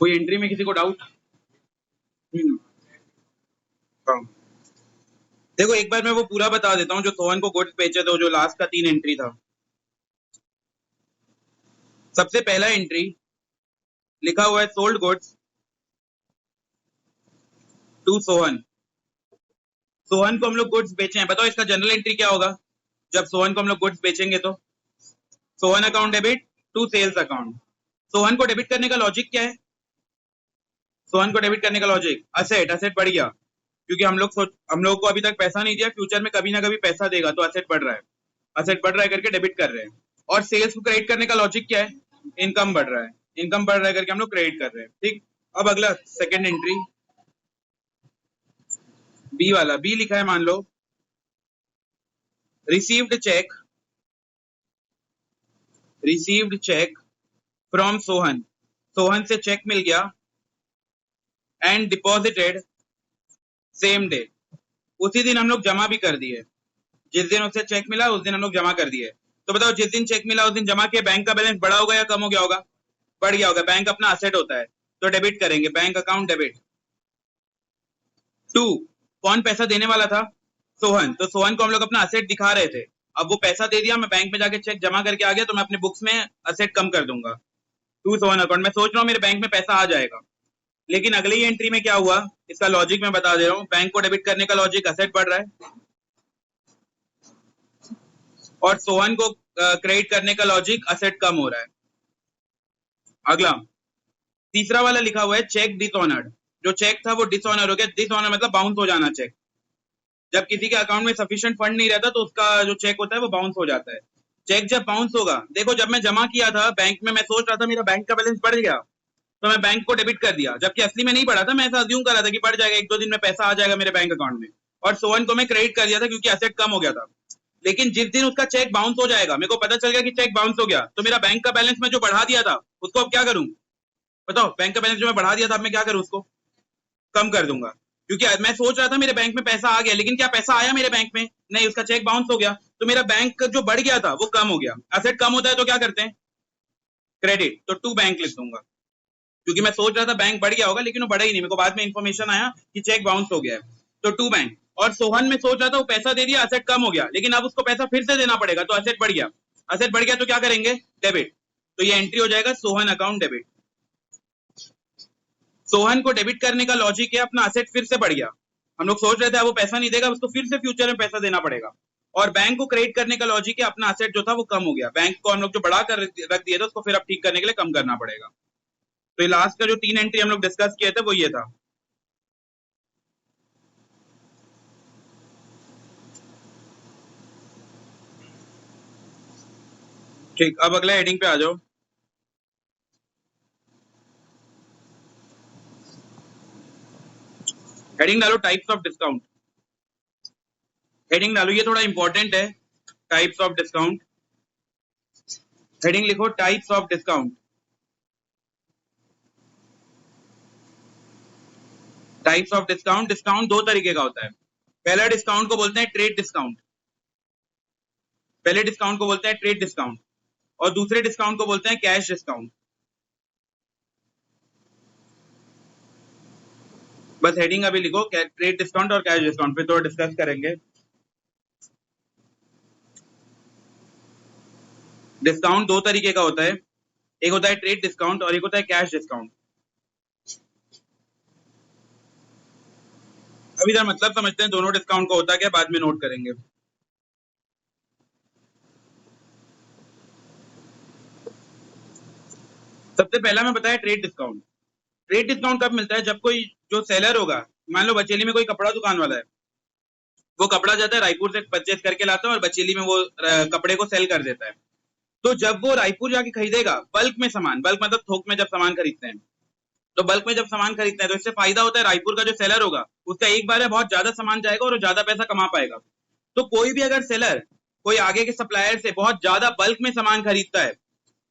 कोई एंट्री में किसी को डाउट? हाँ। देखो एक बार मैं वो पूरा बता देता हूँ जो सोहन को गुड्स बेचे थे, जो लास्ट का 3 एंट्री था। सबसे पहला एंट्री लिखा हुआ है sold goods to Sohan. Sohan को हम लोग गुड्स बेचे हैं। बताओ इसका जनरल एंट्री क्या होगा जब सोहन को हम लोग गुड्स बेचेंगे? तो Sohan account debit to sales account. Sohan को डेबिट करने का लॉजिक क्या है? सोहन को डेबिट करने का लॉजिक असेट, असेट बढ़ गया क्योंकि हम लोग को अभी तक पैसा नहीं दिया, फ्यूचर में कभी ना कभी पैसा देगा, तो असेट बढ़ रहा है, असेट बढ़ रहा है करके डेबिट कर रहे हैं। और सेल्स को क्रेडिट करने का लॉजिक क्या है? इनकम बढ़ रहा है, इनकम बढ़ रहा है करके हम लोग क्रेडिट कर रहे हैं। ठीक, अब अगला सेकंड एंट्री बी वाला, बी लिखा है मान लो received cheque, received cheque from Sohan, Sohan से चेक मिल गया एंड डिपॉजिटेड सेम डे, उसी दिन हम लोग जमा भी कर दिए। जिस दिन उसे चेक मिला उस दिन हम लोग जमा कर दिए। तो बताओ जिस दिन चेक मिला उस दिन जमा किया, बैंक का बैलेंस बढ़ा होगा या कम हो गया होगा? बढ़ गया होगा। बैंक अपना असेट होता है तो डेबिट करेंगे, बैंक अकाउंट डेबिट। टू, कौन पैसा देने वाला था? सोहन। तो सोहन को हम लोग अपना असेट दिखा रहे थे, अब वो पैसा दे दिया, मैं बैंक में जाके चेक जमा करके आ गया, तो मैं अपने बुक्स में असेट कम कर दूंगा टू सोहन अकाउंट। मैं सोच रहा हूँ मेरे बैंक में पैसा आ जाएगा, लेकिन अगली एंट्री में क्या हुआ इसका लॉजिक मैं बता दे रहा हूँ। बैंक को डेबिट करने का लॉजिक असेट बढ़ रहा है, और सोहन को क्रेडिट करने का लॉजिक असेट कम हो रहा है। अगला तीसरा वाला लिखा हुआ है चेक डिसऑनर्ड। जो चेक था वो डिसऑनर हो गया। डिसऑनर मतलब बाउंस हो जाना चेक। जब किसी के अकाउंट में सफिशिएंट फंड नहीं रहता तो उसका जो चेक होता है वो बाउंस हो जाता है। चेक जब बाउंस होगा, देखो जब मैं जमा किया था बैंक में, मैं सोच रहा था मेरा बैंक का बैलेंस बढ़ गया तो मैं बैंक को डेबिट कर दिया, जबकि असली में नहीं बढ़ा था। मैं ऐसा अज्यूम कर रहा था कि बढ़ जाएगा, 1-2 दिन में पैसा आ जाएगा मेरे बैंक अकाउंट में, और सोहन को मैं क्रेडिट कर दिया था क्योंकि असेट कम हो गया था। लेकिन जिस दिन उसका चेक बाउंस हो जाएगा, मेरे को पता चल गया कि चेक बाउंस हो गया, तो मेरा बैंक का बैलेंस मैं जो बढ़ा दिया था उसको अब क्या करूं? बताओ, बैंक का बैलेंस जो मैं बढ़ा दिया था अब मैं क्या करूं? उसको कम कर दूंगा, क्योंकि मैं सोच रहा था मेरे बैंक में पैसा आ गया, लेकिन क्या पैसा आया मेरे बैंक में? नहीं, उसका चेक बाउंस हो गया, तो मेरा बैंक जो बढ़ गया था वो कम हो गया। असेट कम होता है तो क्या करते हैं? क्रेडिट। तो टू बैंक लिख दूंगा, क्योंकि मैं सोच रहा था बैंक बढ़ गया होगा लेकिन वो बढ़ा ही नहीं, मेरे को बाद में इंफॉर्मेशन आया कि चेक बाउंस हो गया है, तो टू बैंक। और सोहन में सोच रहा था वो पैसा दे दिया, असेट कम हो गया, लेकिन अब उसको पैसा फिर से देना पड़ेगा, तो असेट बढ़ गया। असेट बढ़ गया तो क्या करेंगे? डेबिट। तो ये एंट्री हो जाएगा सोहन अकाउंट डेबिट। सोहन को डेबिट करने का लॉजिक है अपना असेट फिर से बढ़ गया, हम लोग सोच रहे थे वो पैसा नहीं देगा, उसको फिर से फ्यूचर में पैसा देना पड़ेगा। और बैंक को क्रेडिट करने का लॉजिक है अपना असेट जो था वो कम हो गया, बैंक को हम लोग जो बढ़ा कर रख दिया था उसको फिर अब ठीक करने के लिए कम करना पड़ेगा। तो ये लास्ट का जो 3 एंट्री हम लोग डिस्कस किए थे वो ये था। ठीक, अब अगला हेडिंग पे आ जाओ। हेडिंग डालो टाइप्स ऑफ डिस्काउंट। हेडिंग डालो, ये थोड़ा इंपॉर्टेंट है। टाइप्स ऑफ डिस्काउंट, हेडिंग लिखो types of discount. Types of discount, discount दो तरीके का होता है। पहला डिस्काउंट को बोलते हैं ट्रेड डिस्काउंट, पहले डिस्काउंट को बोलते हैं ट्रेड डिस्काउंट, और दूसरे डिस्काउंट को बोलते हैं कैश डिस्काउंट। बस हेडिंग अभी लिखो ट्रेड डिस्काउंट और कैश डिस्काउंट, फिर थोड़ा डिस्कस करेंगे। डिस्काउंट दो तरीके का होता है, एक होता है ट्रेड डिस्काउंट और एक होता है कैश डिस्काउंट। अभी इधर मतलब समझते हैं दोनों डिस्काउंट का होता क्या, बाद में नोट करेंगे। सबसे पहला मैं बताया ट्रेड डिस्काउंट। ट्रेड डिस्काउंट कब मिलता है? जब कोई जो सेलर होगा, मान लो बचेली में कोई कपड़ा दुकान वाला है, वो कपड़ा जाता है रायपुर से परचेज करके लाता है और बचेली में वो कपड़े को सेल कर देता है। तो जब वो रायपुर जाके खरीदेगा बल्क में सामान, बल्क मतलब थोक में जब सामान खरीदते हैं, तो बल्क में जब सामान खरीदते हैं तो इससे फायदा होता है रायपुर का जो सेलर होगा उसका एक बार में बहुत ज्यादा सामान जाएगा और वो ज्यादा पैसा कमा पाएगा। तो कोई भी अगर सेलर कोई आगे के सप्लायर से बहुत ज्यादा बल्क में सामान खरीदता है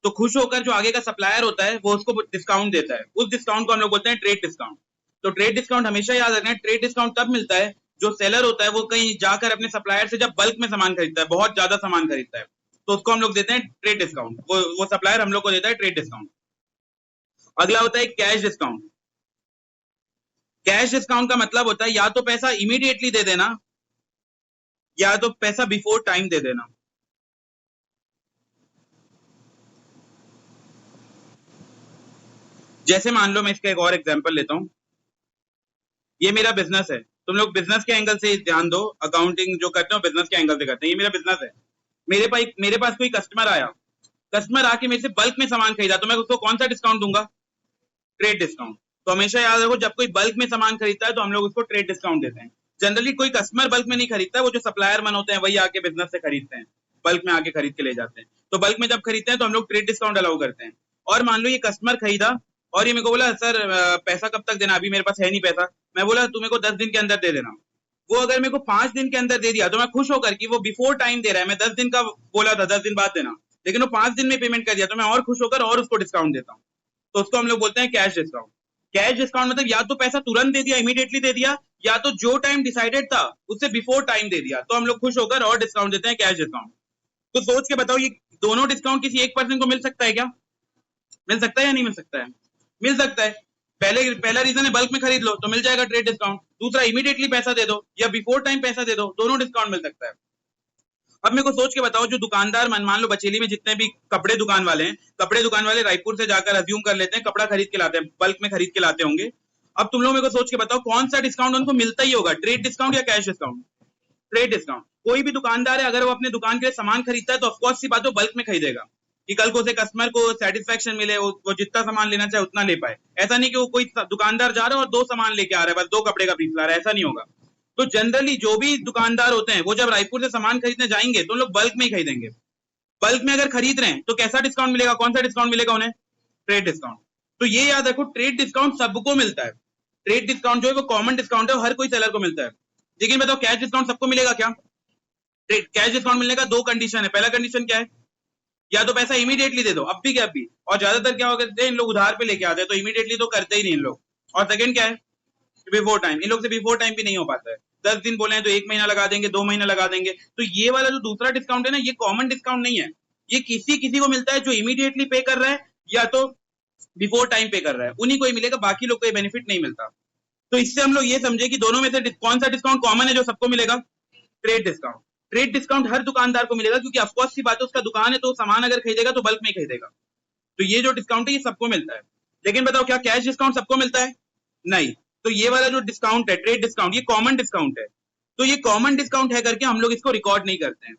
तो खुश होकर जो आगे का सप्लायर होता है वो उसको डिस्काउंट देता है, उस डिस्काउंट को हम लोग बोलते हैं ट्रेड डिस्काउंट। तो ट्रेड डिस्काउंट हमेशा याद रखना है, ट्रेड डिस्काउंट तब मिलता है जो सेलर होता है वो कहीं जाकर अपने सप्लायर से जब बल्क में सामान खरीदता है, बहुत ज्यादा सामान खरीदता है, तो उसको हम लोग देते हैं ट्रेड डिस्काउंट, वो सप्लायर हम लोग को देता है ट्रेड डिस्काउंट। अगला होता है कैश डिस्काउंट। कैश डिस्काउंट का मतलब होता है या तो पैसा इमीडिएटली दे देना या तो पैसा बिफोर टाइम दे देना। जैसे मान लो मैं इसका एक और एग्जांपल लेता हूं, ये मेरा बिजनेस है, तुम लोग बिजनेस के एंगल से ध्यान दो, अकाउंटिंग जो करते हो बिजनेस के एंगल से करते हैं। ये मेरा बिजनेस है, मेरे पास कोई कस्टमर आया, कस्टमर आके मेरे से बल्क में सामान खरीदा, तो मैं उसको कौन सा डिस्काउंट दूंगा? Trade discount. तो हमेशा याद रखो, जब कोई बल्क में सामान खरीदता है तो हम लोग उसको ट्रेड डिस्काउंट देते हैं। जनरली कोई कस्टमर बल्क में नहीं खरीदता है, वो जो सप्लायर मन होते हैं वही आके बिजनेस से खरीदते हैं, बल्क में आके खरीद के ले जाते हैं। तो बल्क में जब खरीदते हैं तो हम लोग ट्रेड डिस्काउंट अलाउ करते हैं। और मान लो ये कस्टमर खरीदा और ये मेरे को बोला सर पैसा कब तक देना, अभी मेरे पास है नहीं पैसा। मैं बोला तू मेरे को 10 दिन के अंदर दे देना। वो अगर मेरे को 5 दिन के अंदर दे दिया तो मैं खुश होकर कि वो बिफोर टाइम दे रहा है, मैं 10 दिन का बोला था 10 दिन बाद देना, लेकिन वो 5 दिन में पेमेंट कर दिया, तो मैं और खुश होकर और उसको डिस्काउंट देता हूँ। तो उसको हम लोग बोलते हैं कैश डिस्काउंट। कैश डिस्काउंट मतलब या तो पैसा तुरंत दे दिया, इमीडिएटली दे दिया, या तो जो टाइम डिसाइडेड था उससे बिफोर टाइम दे दिया, तो हम लोग खुश होकर और डिस्काउंट देते हैं, कैश डिस्काउंट। तो सोच के बताओ, ये दोनों डिस्काउंट किसी एक पर्सन को मिल सकता है क्या? मिल सकता है या नहीं मिल सकता है? मिल सकता है। पहला रीजन है बल्क में खरीद लो तो मिल जाएगा ट्रेड डिस्काउंट, दूसरा इमीडिएटली पैसा दे दो या बिफोर टाइम पैसा दे दो, दोनों डिस्काउंट मिल सकता है। अब मेरे को सोच के बताओ, जो दुकानदार मान लो बचेली में जितने भी कपड़े दुकान वाले हैं, कपड़े दुकान वाले रायपुर से जाकर अज्यूम कर लेते हैं कपड़ा खरीद के लाते हैं, बल्क में खरीद के लाते होंगे। अब तुम लोग मेरे को सोच के बताओ कौन सा डिस्काउंट उनको मिलता ही होगा, ट्रेड डिस्काउंट या कैश डिस्काउंट? Trade discount. कोई भी दुकानदार है अगर वो अपने दुकान के लिए सामान खरीदता है तो ऑफकोर्स सी बात है बल्क में खरीदेगा कि कल को उसे कस्टमर को सेटिस्फेक्शन मिले, वो जितना सामान लेना चाहे उतना ले पाए। ऐसा नहीं कि वो कोई दुकानदार जा रहा है और 2 सामान लेके आ रहा है, बस 2 कपड़े का पीस ला रहा है, ऐसा नहीं होगा। तो जनरली जो भी दुकानदार होते हैं वो जब रायपुर से सामान खरीदने जाएंगे तो लोग बल्क में ही खरीदेंगे। बल्क में अगर खरीद रहे हैं तो कैसा डिस्काउंट मिलेगा, कौन सा डिस्काउंट मिलेगा उन्हें? Trade discount. तो ये याद रखो, ट्रेड डिस्काउंट सबको मिलता है। ट्रेड डिस्काउंट जो है वो कॉमन डिस्काउंट है, हर कोई सेलर को मिलता है। लेकिन बताओ कैश डिस्काउंट सबको मिलेगा क्या? कैश डिस्काउंट मिलने का 2 कंडीशन है। पहला कंडीशन क्या है? या तो पैसा इमीडिएटली दे दो, अब भी क्या अभी, और ज्यादातर क्या होता है इन लोग उधार पे लेके आते हैं तो इमीडिएटली तो करते ही नहीं इन लोग। और सेकंड क्या है? Before time. इन लोग से बिफोर टाइम भी नहीं हो पाता है, 10 दिन बोले हैं तो 1 महीना लगा देंगे, 2 महीना लगा देंगे। तो ये वाला जो दूसरा डिस्काउंट है ना, ये कॉमन डिस्काउंट नहीं है, ये किसी किसी को मिलता है जो इमीडिएटली पे कर रहा है या तो बिफोर टाइम पे कर रहा है, उन्हीं को ही मिलेगा, बाकी लोग को ये बेनिफिट नहीं मिलता। तो इससे हम लोग ये समझे कि दोनों में से कौन सा डिस्काउंट कॉमन है जो सबको मिलेगा? Trade discount. ट्रेड डिस्काउंट हर दुकानदार को मिलेगा क्योंकि ऑफकोर्स सी बात है उसका दुकान है तो सामान अगर खरीदेगा तो बल्क में ही खरीदेगा। तो ये जो डिस्काउंट है ये सबको मिलता है। लेकिन बताओ क्या कैश डिस्काउंट सबको मिलता है? नहीं। तो ये वाला जो डिस्काउंट है ट्रेड डिस्काउंट, ये कॉमन डिस्काउंट है। तो ये कॉमन डिस्काउंट है करके हम लोग इसको रिकॉर्ड नहीं करते हैं।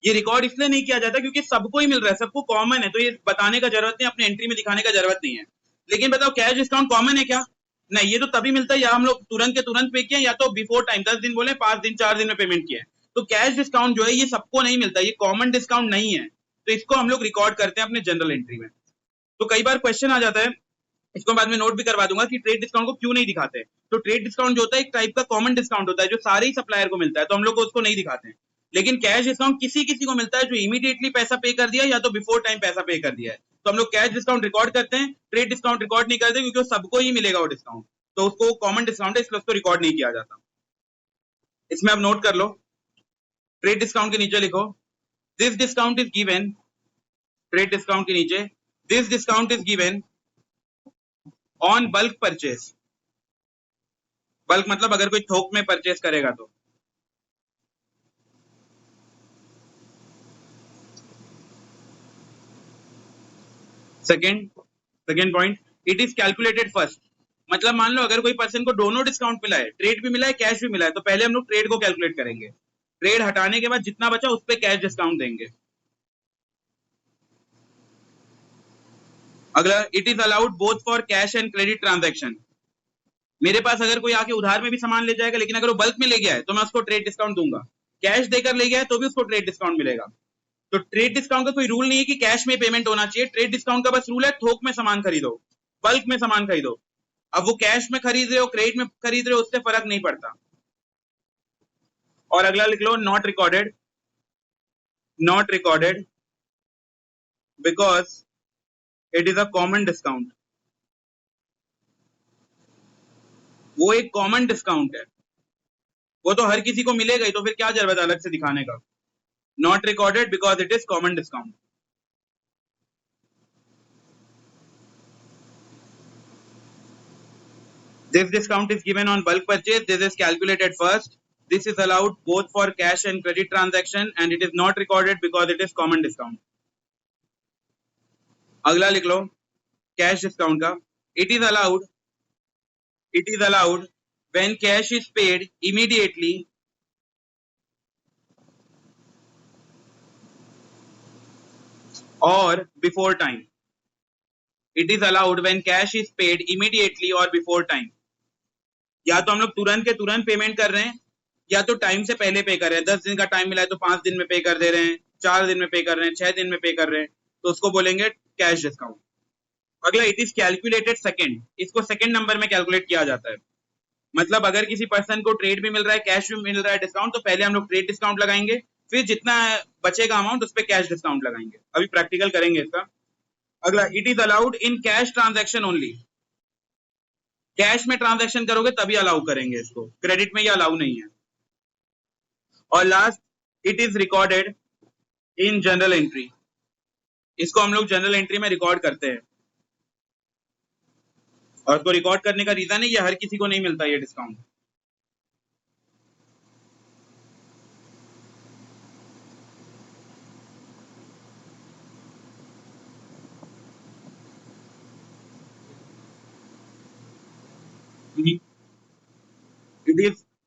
ये रिकॉर्ड इसलिए नहीं किया जाता क्योंकि सबको ही मिल रहा है, सबको कॉमन है, तो ये बताने का जरूरत नहीं, अपने एंट्री में दिखाने का जरूरत नहीं है। लेकिन बताओ कैश डिस्काउंट कॉमन है क्या? नहीं, ये तो तभी मिलता है या हम लोग तुरंत के तुरंत पे किए या तो बिफोर टाइम 10 दिन बोले 5 दिन 4 दिन में पेमेंट किए। तो कैश डिस्काउंट जो है ये सबको नहीं मिलता, ये कॉमन डिस्काउंट नहीं है, तो इसको हम लोग रिकॉर्ड करते हैं अपने जनरल एंट्री में। तो कई बार क्वेश्चन आ जाता है, इसको बाद में नोट भी करवा दूंगा कि ट्रेड डिस्काउंट को क्यों नहीं दिखाते। तो ट्रेड डिस्काउंट जो होता है एक टाइप का कॉमन डिस्काउंट होता है जो सारे ही सप्लायर को मिलता है, तो हम लोग उसको नहीं दिखाते हैं। लेकिन कैश डिस्काउंट किसी किसी को मिलता है जो इमीडिएटली पैसा पे कर दिया या तो बिफोर टाइम पैसा पे कर दिया है, तो हम लोग कैश डिस्काउंट रिकॉर्ड करते हैं, ट्रेड डिस्काउंट रिकॉर्ड नहीं करते क्योंकि सबको ही मिलेगा वो डिस्काउंट, तो उसको कॉमन डिस्काउंट है इसलिए उसको रिकॉर्ड नहीं किया जाता। इसमें आप नोट कर लो, ट्रेड डिस्काउंट के नीचे लिखो this discount is given, trade discount के नीचे this discount is given on bulk purchase. Bulk मतलब अगर कोई थोक में परचेज करेगा तो। Second point, it is calculated first. मतलब मान लो अगर कोई पर्सन को दोनों डिस्काउंट मिला है, ट्रेड भी मिला है कैश भी मिला है, तो पहले हम लोग ट्रेड को कैलकुलेट करेंगे, ट्रेड हटाने के बाद जितना बचा उस पर कैश डिस्काउंट देंगे। अगला, it is allowed both for cash and credit transaction. मेरे पास अगर कोई आके उधार में भी सामान ले जाएगा लेकिन अगर वो बल्क में ले गया है तो मैं उसको ट्रेड डिस्काउंट दूंगा, कैश देकर ले गया है तो भी उसको ट्रेड डिस्काउंट मिलेगा। तो ट्रेड डिस्काउंट का कोई रूल नहीं है कि कैश में पेमेंट होना चाहिए, ट्रेड डिस्काउंट का बस रूल है थोक में सामान खरीदो, बल्क में सामान खरीदो। अब वो कैश में खरीद रहे हो क्रेडिट में खरीद रहे हो उससे फर्क नहीं पड़ता। और अगला लिख लो, not recorded, not recorded because it is a common discount. वो एक कॉमन डिस्काउंट है, वो तो हर किसी को मिलेगा ही, तो फिर क्या जरूरत है अलग से दिखाने का। Not recorded because it is common discount. This discount is given on bulk purchase. This is calculated first. This is allowed both for cash and credit transaction and it is not recorded because it is common discount. अगला लिख लो cash discount का. It is allowed when cash is paid immediately or before time. It is allowed when cash is paid immediately or before time. या तो हम लोग तुरंत के तुरंत पेमेंट कर रहे हैं या तो टाइम से पहले पे कर रहे हैं. 10 दिन का टाइम मिला है तो 5 दिन में पे कर दे रहे हैं, 4 दिन में पे कर रहे हैं, 6 दिन में पे कर रहे हैं, तो उसको बोलेंगे कैश डिस्काउंट. अगला इट इज कैलकुलेटेड सेकंड. इसको सेकंड नंबर में कैलकुलेट किया जाता है. मतलब अगर किसी पर्सन को ट्रेड भी मिल रहा है, कैश भी मिल रहा है डिस्काउंट, तो पहले हम लोग ट्रेड डिस्काउंट लगाएंगे, फिर जितना बचेगा अमाउंट उस पर कैश डिस्काउंट लगाएंगे. अभी प्रैक्टिकल करेंगे इसका. अगला it is allowed in cash transaction only. Cash में ट्रांजैक्शन करोगे तभी अलाउ करेंगे इसको, क्रेडिट में ये अलाउ नहीं है. और last it is recorded in general entry. इसको हम लोग जनरल एंट्री में रिकॉर्ड करते हैं और इसको रिकॉर्ड करने का रीजन है ये हर किसी को नहीं मिलता ये discount.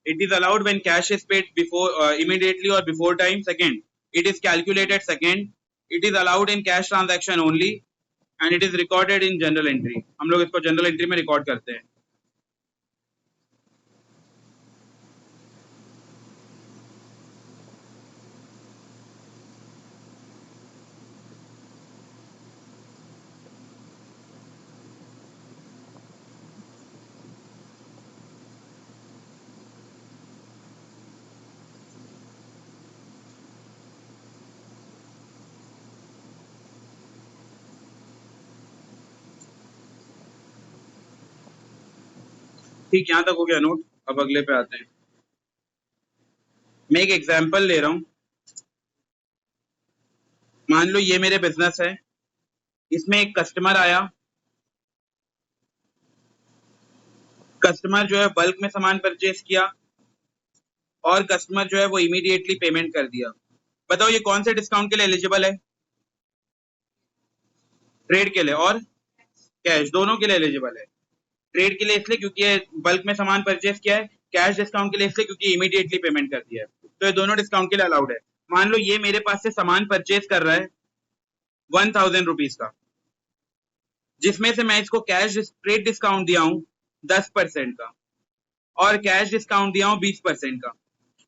It is allowed when cash is paid before immediately or before time. Second, it is calculated second. It is allowed in cash transaction only and it is recorded in general entry. हम लोग इसको general entry में record करते हैं. ठीक, यहां तक हो गया नोट. अब अगले पे आते हैं. मैं एक एग्जांपल ले रहा हूं. मान लो ये मेरे बिजनेस है, इसमें एक कस्टमर आया. कस्टमर जो है बल्क में सामान परचेज किया और कस्टमर जो है वो इमीडिएटली पेमेंट कर दिया. बताओ ये कौन से डिस्काउंट के लिए एलिजिबल है? ट्रेड के लिए और कैश दोनों के लिए एलिजिबल है. ट्रेड के लिए इसलिए क्योंकि ये बल्क में सामान परचेज किया है, कैश डिस्काउंट के लिए इसलिए क्योंकि इमीडिएटली पेमेंट कर दिया है. तो ये दोनों डिस्काउंट के लिए अलाउड है. मान लो ये मेरे पास से सामान परचेज कर रहा है 1000 रुपीज का, जिसमें से मैं इसको कैश ट्रेड डिस्काउंट दिया हूं 10% का और कैश डिस्काउंट दिया हूं 20% का.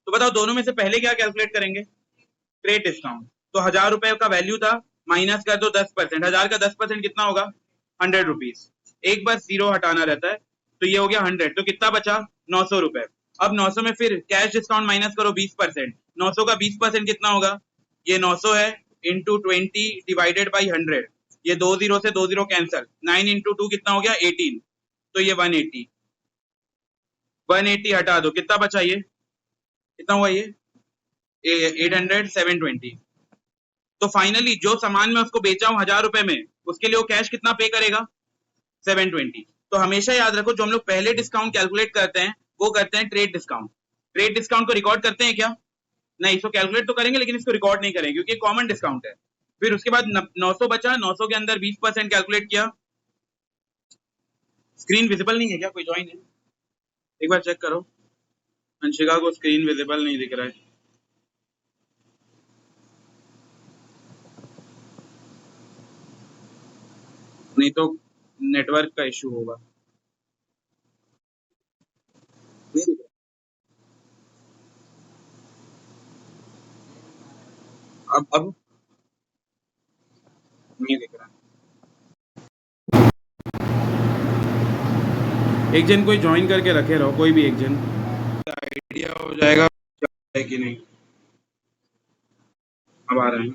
तो बताओ दोनों में से पहले क्या कैलकुलेट करेंगे? Trade discount. तो 1000 रुपए का वैल्यू था, माइनस कर दो 10%. 1000 का 10% कितना होगा? 100 रुपीज. एक बार जीरो हटाना रहता है, तो ये हो गया 100. तो कितना बचा? 900 रुपए. अब 900 में फिर कैश डिस्काउंट माइनस करो 20%. 900 का 20% कितना होगा? ये 900 है इंटू 20 डिवाइडेड बाई 100. ये 2 जीरो से 2 जीरो कैंसल. 9 इंटू 2 कितना हो गया? 18. तो ये 180. 180 हटा दो, कितना बचा? ये कितना हुआ? ये 800, 720. तो फाइनली जो सामान मैं उसको बेचा हूं 1000 रुपए में, उसके लिए वो कैश कितना पे करेगा? 720. तो हमेशा याद रखो जो हम लोग पहले डिस्काउंट कैलकुलेट करते हैं वो करते हैं ट्रेड डिस्काउंट. ट्रेड डिस्काउंट को रिकॉर्ड करते हैं क्या? नहीं. इसको कैलकुलेट तो करेंगे लेकिन इसको रिकॉर्ड नहीं करेंगे क्योंकि कॉमन डिस्काउंट है. फिर उसके बाद 900 बचा, 900 के अंदर 20% कैलकुलेट किया. स्क्रीन विजिबल नहीं है क्या? कोई ज्वाइन है? एक बार चेक करो. अंशिका को स्क्रीन विजिबल नहीं दिख रहा है. नहीं तो नेटवर्क का इशू होगा. नहीं दिख रहा. अब नहीं दिख रहा. एक जन कोई ज्वाइन करके रखे रहो, कोई भी एक जन, आइडिया हो जाएगा है कि नहीं. अब आ रहे हैं.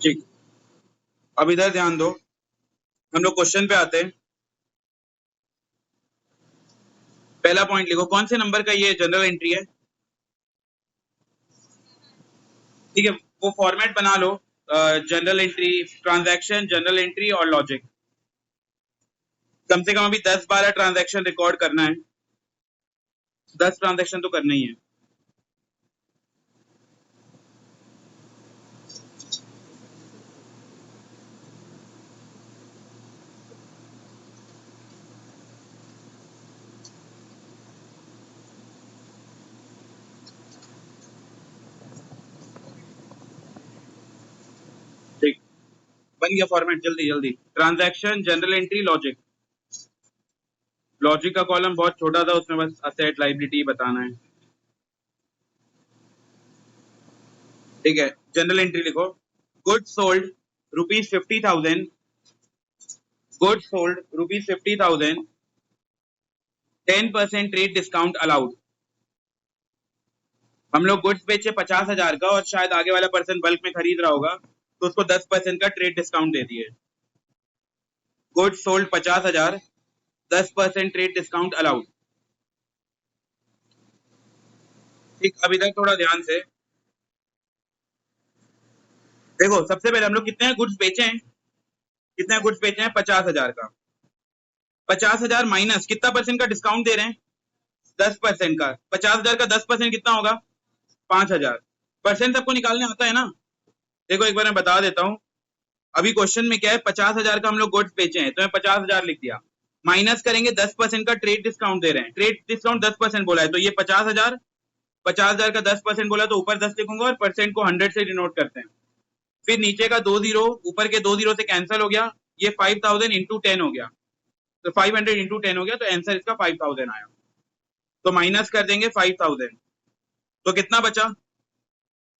ठीक, अब इधर ध्यान दो. हम लोग क्वेश्चन पे आते हैं. पहला पॉइंट लिखो. कौन से नंबर का ये जनरल एंट्री है? ठीक है, वो फॉर्मेट बना लो, general entry, transaction, general entry और लॉजिक। कम से कम अभी 10-12 ट्रांजैक्शन रिकॉर्ड करना है, 10 ट्रांजैक्शन तो करना ही है। ठीक, बन गया फॉर्मेट, जल्दी जल्दी। Transaction, general entry, logic. Logic का कॉलम बहुत छोटा था, उसमें बस असेट लायबिलिटी बताना है। ठीक है, जनरल एंट्री लिखो, goods sold ₹50,000, goods sold ₹50,000, 10% trade discount allowed. हम लोग गुड्स बेचे 50,000 का और शायद आगे वाला पर्सन बल्क में खरीद रहा होगा, तो उसको 10% का ट्रेड डिस्काउंट दे दिए। Goods sold 50,000, 10% trade discount allowed. ठीक, अब इधर थोड़ा ध्यान से देखो। सबसे पहले हम लोग कितने गुड्स बेचे हैं, कितने गुड्स बेचे हैं? 50,000 का। 50,000 माइनस कितना परसेंट का डिस्काउंट दे रहे हैं? 10% का। 50,000 का 10% कितना होगा? 5,000। परसेंट सबको निकालने आता है ना? देखो एक बार मैं बता देता हूँ। अभी क्वेश्चन में क्या है, 50,000 का हम लोग गुड्स बेचे हैं, तो मैं 50,000 लिख दिया, माइनस करेंगे 10% का ट्रेड डिस्काउंट दे रहे हैं, ट्रेड डिस्काउंट 10% बोला है, तो ये 50,000, 50,000 का 10% बोला तो ऊपर 10 लिखूंगा और परसेंट को 100 से डिनोट करते हैं। फिर नीचे का 2 जीरो, ऊपर के 2 जीरो से कैंसिल हो गया, ये 5,000 इंटू 10 हो गया, तो 500 इंटू 10 हो गया, तो आंसर इसका 5,000 आया। तो माइनस कर देंगे 5,000, तो कितना बचा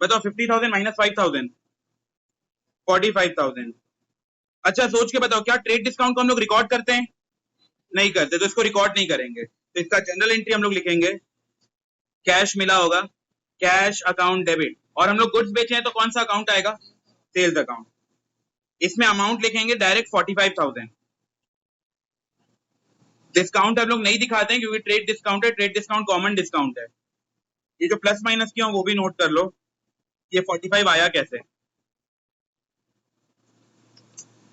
बताओ? 50,000 माइनस 5,000, 45,000। अच्छा सोच के बताओ, क्या ट्रेड डिस्काउंट को हम लोग रिकॉर्ड करते हैं? नहीं करते, तो इसको रिकॉर्ड नहीं करेंगे। तो इसका जनरल एंट्री हम लोग लिखेंगे, कैश मिला होगा, कैश अकाउंट डेबिट, और हम लोग गुड्स बेचे हैं तो कौन सा अकाउंट आएगा? Sales account. इसमें अमाउंट लिखेंगे डायरेक्ट 45,000। डिस्काउंट हम लोग नहीं दिखाते हैं क्योंकि ट्रेड डिस्काउंट है, ट्रेड डिस्काउंट कॉमन डिस्काउंट है। ये जो प्लस माइनस किया वो भी नोट कर लो, ये 45 आया कैसे?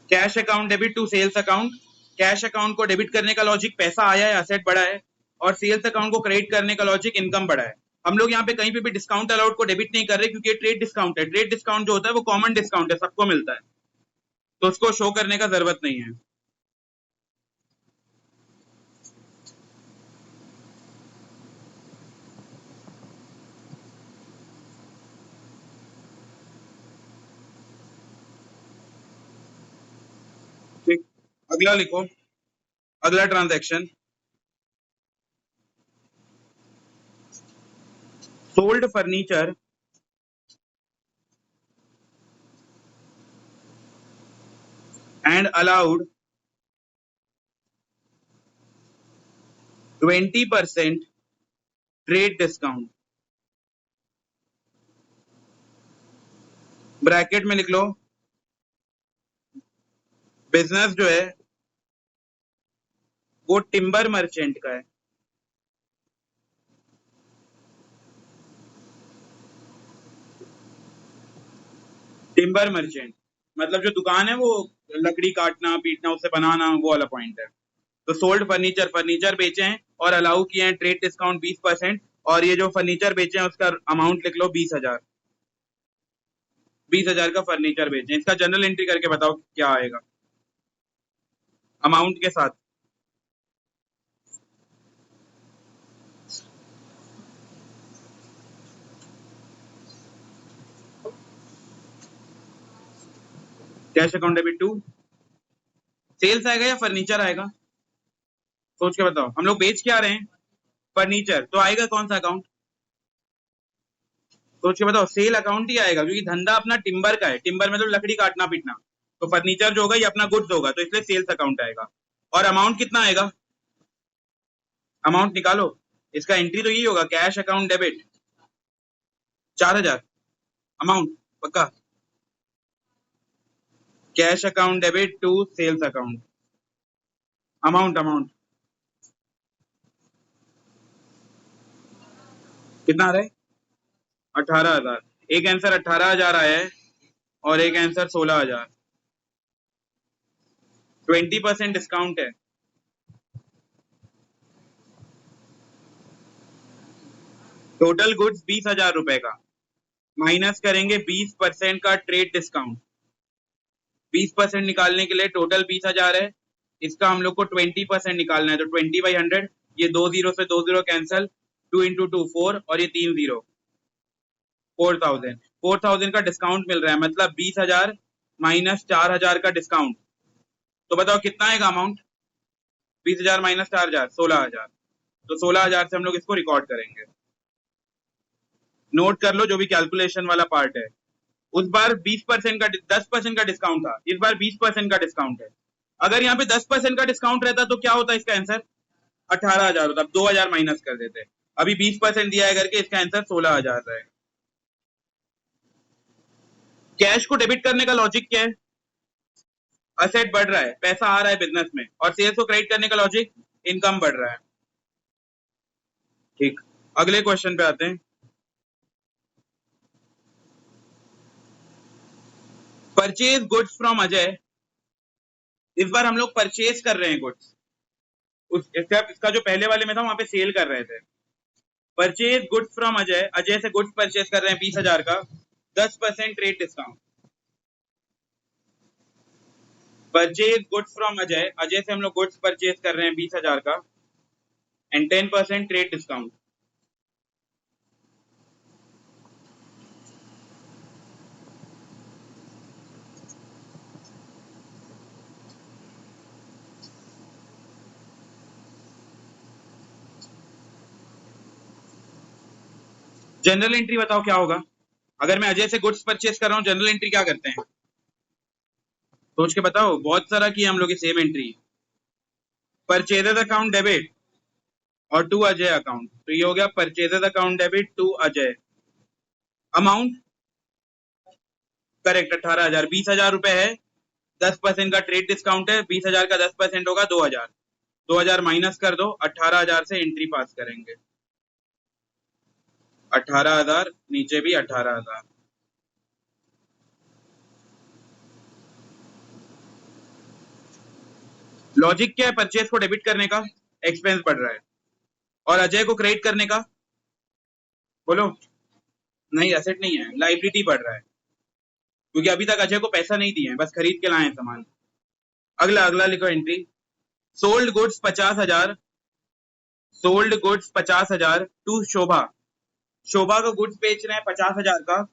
Cash account debit to sales account. Cash account को डेबिट करने का लॉजिक पैसा आया है, असेट बढ़ा है, और सेल्स अकाउंट को क्रेडिट करने का लॉजिक इनकम बढ़ा है। हम लोग यहाँ पे कहीं पे भी डिस्काउंट अलाउड को डेबिट नहीं कर रहे क्योंकि ट्रेड डिस्काउंट है। ट्रेड डिस्काउंट जो होता है वो कॉमन डिस्काउंट है, सबको मिलता है, तो उसको शो करने का जरूरत नहीं है। ठीक, अगला लिखो, अगला transaction, sold furniture and allowed 20% trade discount. Bracket में लिख लो, बिजनेस जो है वो टिम्बर मर्चेंट का है। टिम्बर मर्चेंट मतलब जो दुकान है वो लकड़ी काटना पीटना उसे बनाना, वो वाला पॉइंट है। तो सोल्ड फर्नीचर, फर्नीचर बेचे हैं और अलाउ किए हैं ट्रेड डिस्काउंट 20%, और ये जो फर्नीचर बेचे हैं उसका अमाउंट लिख लो 20,000। 20,000 का फर्नीचर बेचे हैं, इसका जनरल एंट्री करके बताओ क्या आएगा अमाउंट के साथ। Cash account debit to sales आएगा या फर्नीचर आएगा? सोच के बताओ, हम लोग बेच क्या रहे हैं? फर्नीचर, तो आएगा कौन सा अकाउंट? सोच के बताओ, सेल अकाउंट ही आएगा क्योंकि धंधा अपना टिम्बर का है, टिम्बर में तो लकड़ी काटना पीटना, तो फर्नीचर जो होगा ये अपना गुड्स होगा, तो इसलिए सेल्स अकाउंट आएगा। और अमाउंट कितना आएगा? अमाउंट निकालो, इसका एंट्री तो यही होगा, कैश अकाउंट डेबिट 4,000 अमाउंट पक्का। Cash account debit to sales account, amount amount कितना आ रहा है? 18,000। एक आंसर 18,000 आया है और एक आंसर 16,000। 20% डिस्काउंट है। टोटल गुड्स 20,000 रुपए का, माइनस करेंगे 20% का ट्रेड डिस्काउंट। 20% निकालने के लिए टोटल 20,000 है, इसका हम लोग को 20% निकालना है, तो 20/100, ये 2 जीरो से 2 जीरो कैंसल, 2 × 2 4 और ये 3 जीरो, 4,000 का डिस्काउंट मिल रहा है, मतलब 20,000 माइनस 4,000 का डिस्काउंट। तो बताओ कितना आएगा अमाउंट? 20,000 माइनस 4,000, 16,000। तो 16,000 से हम लोग इसको रिकॉर्ड करेंगे। नोट कर लो जो भी कैलकुलेशन वाला पार्ट है। उस बार 20% का 10% का डिस्काउंट था, इस बार 20% का डिस्काउंट है। अगर यहाँ पे 10% का डिस्काउंट रहता तो क्या होता इसका आंसर? 18,000 होता। अब 2,000 माइनस कर देते। अभी 20% दिया है करके इसका आंसर 16,000 रहेगा। कैश को डेबिट करने का लॉजिक क्या है? असेट बढ़ रहा है, पैसा आ रहा है बिजनेस में, और सेल्स को क्रेडिट करने का लॉजिक इनकम बढ़ रहा है। ठीक, अगले क्वेश्चन पे आते हैं। Purchase goods from Ajay. इस बार हम लोग परचेज कर रहे हैं गुड्स। इसका जो पहले वाले में था वहां पे सेल कर रहे थे। Purchase goods from Ajay, Ajay से गुड्स परचेज कर रहे हैं 20,000 का, 10% trade discount. Purchase goods from Ajay, Ajay से हम लोग गुड्स परचेज कर रहे हैं 20,000 का and 10% trade discount. General entry बताओ क्या होगा? अगर मैं अजय से गुड्स परचेज कर रहा हूँ, जनरल एंट्री क्या करते हैं? सोच के बताओ, बहुत सारा किया हम लोग की same entry. Purchases account debit और टू अजय अकाउंट, तो ये हो गया purchases account debit to Ajay. Amount correct 18,000, 20,000 रुपए है, 10% का ट्रेड डिस्काउंट है, 20,000 का 10% होगा 2,000। 2,000 माइनस कर दो, 18,000 से एंट्री पास करेंगे। 18,000 नीचे भी 18,000। लॉजिक क्या है परचेज को डेबिट करने का? एक्सपेंस बढ़ रहा है। और अजय को क्रेडिट करने का? बोलो। नहीं, एसेट नहीं है, लाइबिलिटी बढ़ रहा है, क्योंकि अभी तक अजय को पैसा नहीं दिए हैं, बस खरीद के लाए हैं सामान। अगला अगला लिखो entry. Sold goods 50,000, sold goods 50,000 to Shobha. Shobha को गुड्स बेच रहे हैं 50,000 का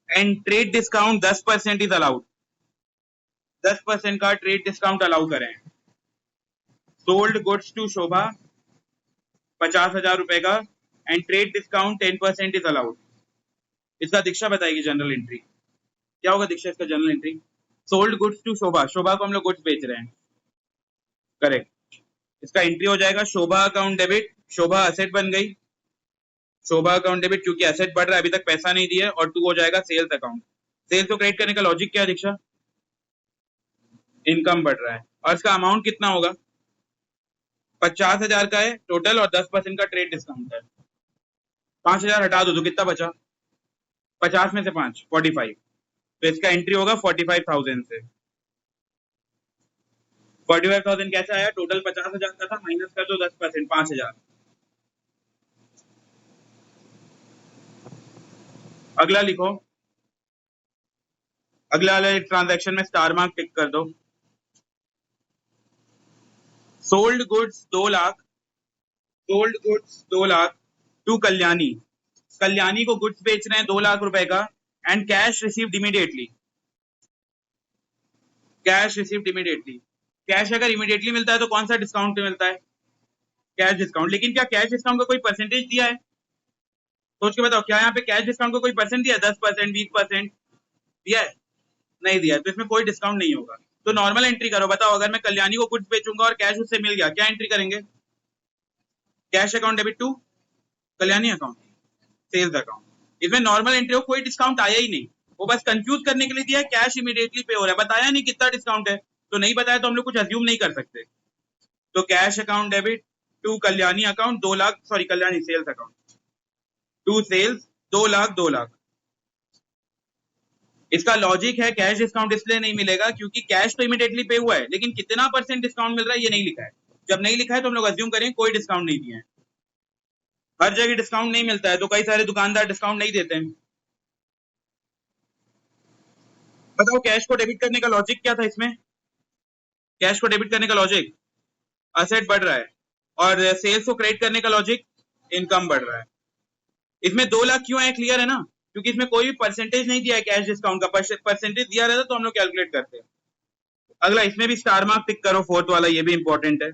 and trade discount 10% is allowed. 10% का ट्रेड डिस्काउंट अलाउ करें। सोल्ड गुड्स टू शोभा 50,000 रुपए का and trade discount 10% is allowed. इसका दीक्षा बताएगी जनरल एंट्री क्या होगा। दीक्षा इसका general entry, sold goods to Shobha, Shobha को हम लोग गुड्स बेच रहे हैं, करेक्ट। इसका एंट्री हो जाएगा शोभा अकाउंट डेबिट, शोभा असेट बन गई, शोभा अकाउंट डेबिट क्योंकि एसेट बढ़ रहा है, अभी तक पैसा नहीं दिया, और टू हो जाएगा सेल्स अकाउंट। सेल्स को क्रेडिट करने का लॉजिक क्या है दीक्षा? इनकम बढ़ रहा है। और इसका अमाउंट कितना होगा? 50,000 का है टोटल और 10% का ट्रेड डिस्काउंट है। 5,000 हटा दो तो कितना बचा? 50 में से 5, 45। तो इसका एंट्री होगा 45,000 से। 45,000 कैसे आया? टोटल 50,000 का था, माइनस कर दो 10%, 5,000। अगला लिखो, अगला वाले ट्रांजैक्शन में स्टार मार्क टिक कर दो। Sold goods 2 lakh, sold goods 2 lakh to Kalyani. Kalyani को गुड्स बेच रहे हैं 2 लाख रुपए का and cash received immediately. Cash received immediately, cash अगर इमीडिएटली मिलता है तो कौन सा डिस्काउंट मिलता है? Cash discount. लेकिन क्या कैश डिस्काउंट का कोई परसेंटेज दिया है? सोच के बताओ, क्या यहाँ पे कैश डिस्काउंट का कोई परसेंट दिया है? 10%, 20% दिया है? नहीं दिया, तो इसमें कोई डिस्काउंट नहीं होगा। तो नॉर्मल एंट्री करो। बताओ अगर मैं कल्याणी को गुड्स बेचूंगा और कैश उससे मिल गया, क्या एंट्री करेंगे? Cash account debit to Kalyani account, sales account. इसमें नॉर्मल एंट्री हो, कोई डिस्काउंट आया ही नहीं, वो बस कंफ्यूज करने के लिए दिया है, कैश इमीडिएटली पे हो रहा है, बताया नहीं कितना डिस्काउंट है, तो नहीं बताया तो हम लोग कुछ अज्यूम नहीं कर सकते। तो cash account debit to Kalyani account 2 lakh, sorry Kalyani sales account to sales 2 lakh 2 lakh. इसका लॉजिक है कैश डिस्काउंट इसलिए नहीं मिलेगा क्योंकि कैश तो इमीडिएटली पे हुआ है, लेकिन कितना % डिस्काउंट मिल रहा है ये नहीं लिखा है। जब नहीं लिखा है तो हम लोग अज्यूम करें कोई डिस्काउंट नहीं दिया है। हर जगह डिस्काउंट नहीं मिलता है तो कई सारे दुकानदार डिस्काउंट नहीं देते हैं। बताओ कैश को डेबिट करने का लॉजिक क्या था इसमें? कैश को डेबिट करने का लॉजिक असेट बढ़ रहा है, और सेल्स को क्रेडिट करने का लॉजिक इनकम बढ़ रहा है। इसमें 2 लाख क्यों है, क्लियर है ना? क्योंकि इसमें कोई भी परसेंटेज नहीं दिया है कैश डिस्काउंट का। परसेंटेज दिया रहता तो हम लोग कैलकुलेट करते हैं। अगला, इसमें भी स्टार मार्क टिक करो, फोर्थ वाला, ये भी इंपॉर्टेंट है।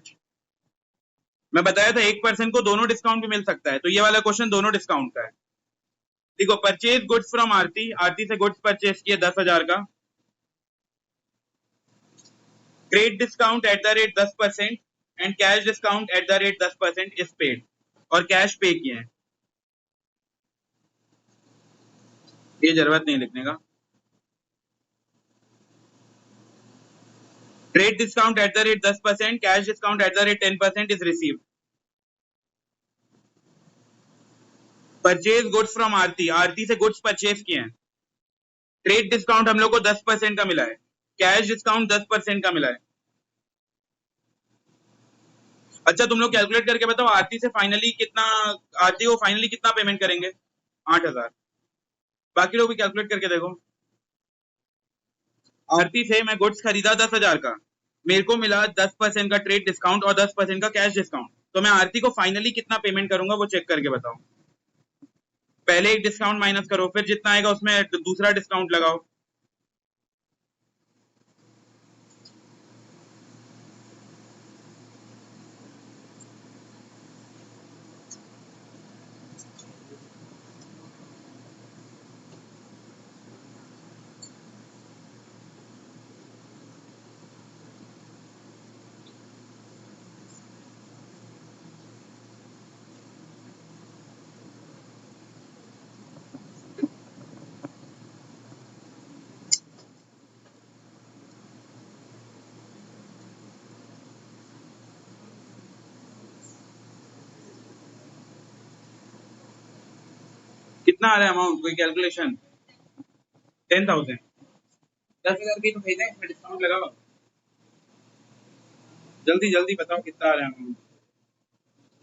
मैं बताया था 1% को दोनों डिस्काउंट भी मिल सकता है, तो ये वाला क्वेश्चन दोनों डिस्काउंट का है। देखो, purchase goods from Aarti, Aarti से गुड्स परचेज किए 10,000 का, credit discount at the rate 10% and cash discount at the rate 10% is paid, और कैश पे किए हैं। ये जरूरत नहीं लिखने का। Trade discount at the rate 10%, cash discount at the rate 10% is received. Purchase goods from Aarti, Aarti से गुड्स परचेज किए हैं। ट्रेड डिस्काउंट हम लोग को 10% का मिला है, कैश डिस्काउंट 10% का मिला है। अच्छा, तुम लोग कैलकुलेट करके बताओ आरती से फाइनली कितना, आरती को फाइनली कितना पेमेंट करेंगे? 8,000। बाकी लोग भी कैलकुलेट करके देखो। आरती से मैं गुड्स खरीदा 10,000 का, मेरे को मिला 10% का ट्रेड डिस्काउंट और 10% का कैश डिस्काउंट, तो मैं आरती को फाइनली कितना पेमेंट करूंगा वो चेक करके बताओ। पहले एक डिस्काउंट माइनस करो, फिर जितना आएगा उसमें दूसरा डिस्काउंट लगाओ। कितना आ रहा है अमाउंट, कोई कैलकुलेशन? 10,000। 10,000 की तो खरीदा, इसमें डिस्काउंट लगाओ। जल्दी जल्दी बताओ कितना आ रहा है अमाउंट।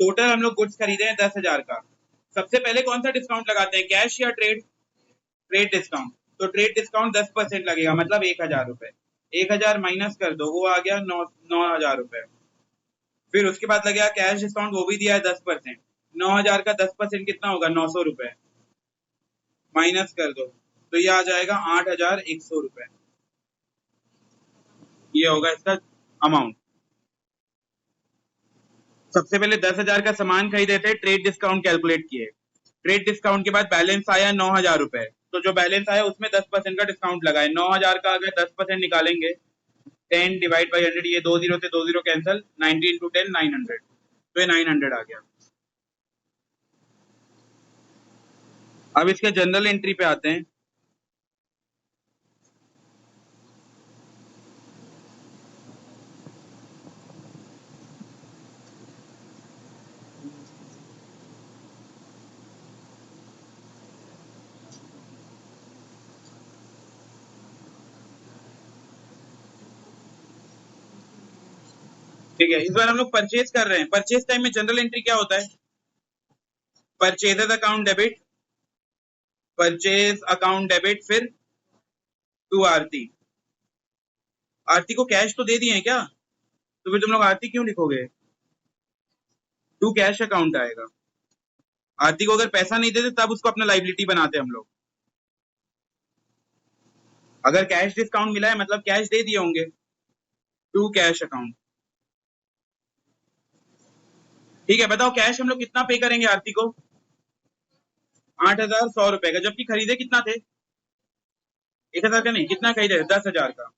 टोटल हम लोग गुड्स खरीदे हैं 10,000 का। सबसे पहले कौन सा डिस्काउंट लगाते हैं, कैश या ट्रेड? Trade discount. तो ट्रेड डिस्काउंट 10% लगेगा, मतलब 1,000 रुपए। 1,000 माइनस कर दो, वो आ गया 9,000 रुपए। फिर उसके बाद लगेगा कैश डिस्काउंट, वो भी दिया है 10%। 9,000 का 10% कितना होगा, 900 रुपए। माइनस कर दो तो ये आ जाएगा 8,100 रुपए। ये होगा इसका अमाउंट। सबसे पहले 10,000 का सामान खरीदे थे, ट्रेड डिस्काउंट कैलकुलेट किए। ट्रेड डिस्काउंट के बाद बैलेंस आया 9,000 रुपए, तो जो बैलेंस आया उसमें 10% का डिस्काउंट लगाए। 9,000 का अगर 10% निकालेंगे, 10 डिवाइड बाई 100, ये 2 जीरो से 2 जीरो कैंसल, 90 इंटू 10 900, तो ये 900 आ गया। अब इसके जनरल एंट्री पे आते हैं। ठीक है, इस बार हम लोग परचेज कर रहे हैं। परचेज टाइम में जनरल एंट्री क्या होता है? Purchaser account debit, purchase account debit, फिर टू आरती। आरती को कैश तो दे दिए हैं क्या, तो फिर तुम लोग आरती क्यों लिखोगे? टू कैश अकाउंट आएगा। आरती को अगर पैसा नहीं देते तब उसको अपना लाइबिलिटी बनाते हम लोग। अगर कैश डिस्काउंट मिला है मतलब कैश दे दिए होंगे, टू कैश अकाउंट। ठीक है, बताओ कैश हम लोग कितना पे करेंगे आरती को? 8,100 रुपए का, जबकि खरीदे कितना थे? 1,000 का नहीं, कितना खरीदे? 10,000 का।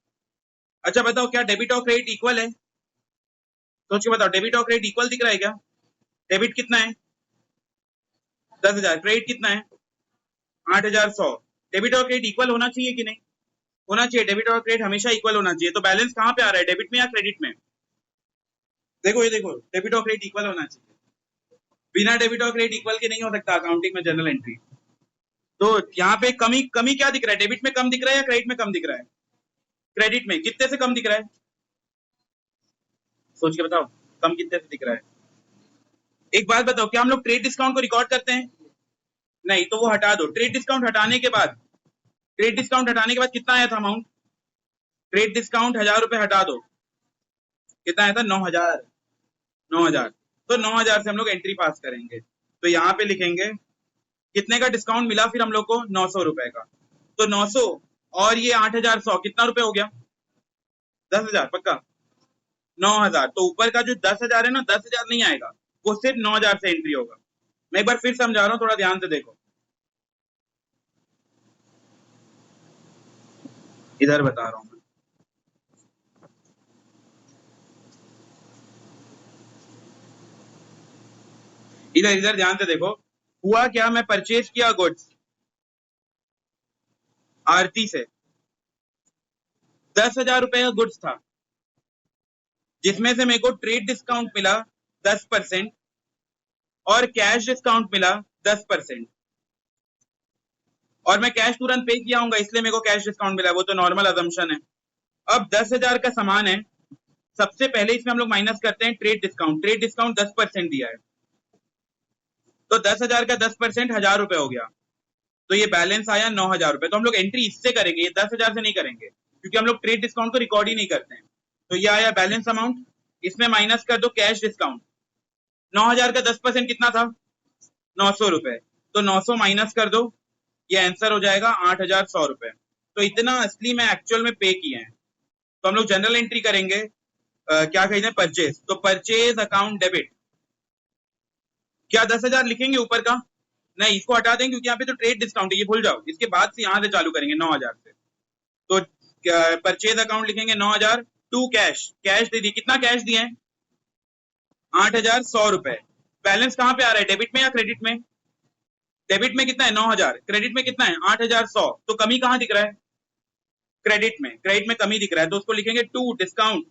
अच्छा बताओ, क्या डेबिट और क्रेडिट इक्वल है? सोच के बताओ, डेबिट और क्रेडिट इक्वल दिख रहा है क्या? डेबिट कितना है? 10,000। क्रेडिट कितना है? 8,100। डेबिट और क्रेडिट इक्वल होना चाहिए कि नहीं? होना चाहिए। डेबिट और क्रेडिट हमेशा इक्वल होना चाहिए। तो बैलेंस कहाँ पे आ रहा है, डेबिट में या क्रेडिट में? देखो, ये देखो, डेबिट और क्रेडिट इक्वल होना चाहिए। बिना डेबिट और क्रेडिट इक्वल के नहीं हो सकता अकाउंटिंग में जनरल एंट्री। तो यहाँ पे कमी कमी क्या दिख रहा है? डेबिट में कम दिख रहा है या क्रेडिट में कम दिख रहा है? क्रेडिट में कितने से कम दिख रहा है? सोच के बताओ, कम कितने से दिख रहा है? एक बात बताओ, क्या हम लोग ट्रेड डिस्काउंट को रिकॉर्ड करते हैं? नहीं, तो वो हटा दो। ट्रेड डिस्काउंट हटाने के बाद, ट्रेड डिस्काउंट हटाने के बाद कितना आया था अमाउंट? ट्रेड डिस्काउंट 1000 रुपए हटा दो, कितना आया था? 9000। 9000। तो 9000 से हम लोग एंट्री पास करेंगे। तो यहाँ पे लिखेंगे कितने का डिस्काउंट मिला फिर हम लोग को? 900 रुपए का। तो 900 और ये 8100 कितना रुपए हो गया? 10,000 पक्का? 9000। तो ऊपर का जो 10,000 है ना, 10,000 नहीं आएगा, वो सिर्फ 9000 से एंट्री होगा। मैं एक बार फिर समझा रहा हूँ, थोड़ा ध्यान से देखो। इधर बता रहा हूँ मैं। इधर इधर ध्यान से देखो। हुआ क्या, मैं परचेज किया गुड्स आरती से, 10,000 रुपए का गुड्स था, जिसमें से मेरे को ट्रेड डिस्काउंट मिला 10% और कैश डिस्काउंट मिला 10%। और मैं कैश तुरंत पे किया हूँ, इसलिए मेरे को कैश डिस्काउंट मिला, वो तो नॉर्मल अजम्पशन है। अब 10,000 का सामान है, सबसे पहले इसमें हम लोग माइनस करते हैं ट्रेड डिस्काउंट। ट्रेड डिस्काउंट 10% दिया है, तो 10,000 का 10% 1000 रुपए हो गया। तो ये बैलेंस आया 9,000 रुपए। तो हम लोग एंट्री इससे करेंगे, ये 10,000 से नहीं करेंगे, क्योंकि हम लोग ट्रेड डिस्काउंट को रिकॉर्ड ही नहीं करते हैं। तो ये आया बैलेंस अमाउंट, इसमें माइनस कर दो कैश डिस्काउंट। 9,000 का 10% कितना था? 900 रुपए। तो 900 माइनस कर दो, ये आंसर हो जाएगा 8,100 रुपए। तो इतना असली में एक्चुअल में पे किए हैं। तो हम लोग जनरल एंट्री करेंगे, क्या कहते हैं, परचेज। तो परचेज अकाउंट डेबिट, क्या 10,000 लिखेंगे ऊपर का? नहीं, इसको हटा देंगे, क्योंकि यहाँ पे तो ट्रेड डिस्काउंट है, ये भूल जाओ। इसके बाद से यहाँ से चालू करेंगे 9,000 से। तो परचेज अकाउंट लिखेंगे 9,000 टू कैश। कैश दे दिए, कितना कैश दिए? 8,100 रुपए। बैलेंस कहाँ पे आ रहा है, डेबिट में या क्रेडिट में? डेबिट में कितना है? 9,000। क्रेडिट में कितना है? 8,100। तो कमी कहाँ दिख रहा है? क्रेडिट में। क्रेडिट में कमी दिख रहा है, तो उसको लिखेंगे टू डिस्काउंट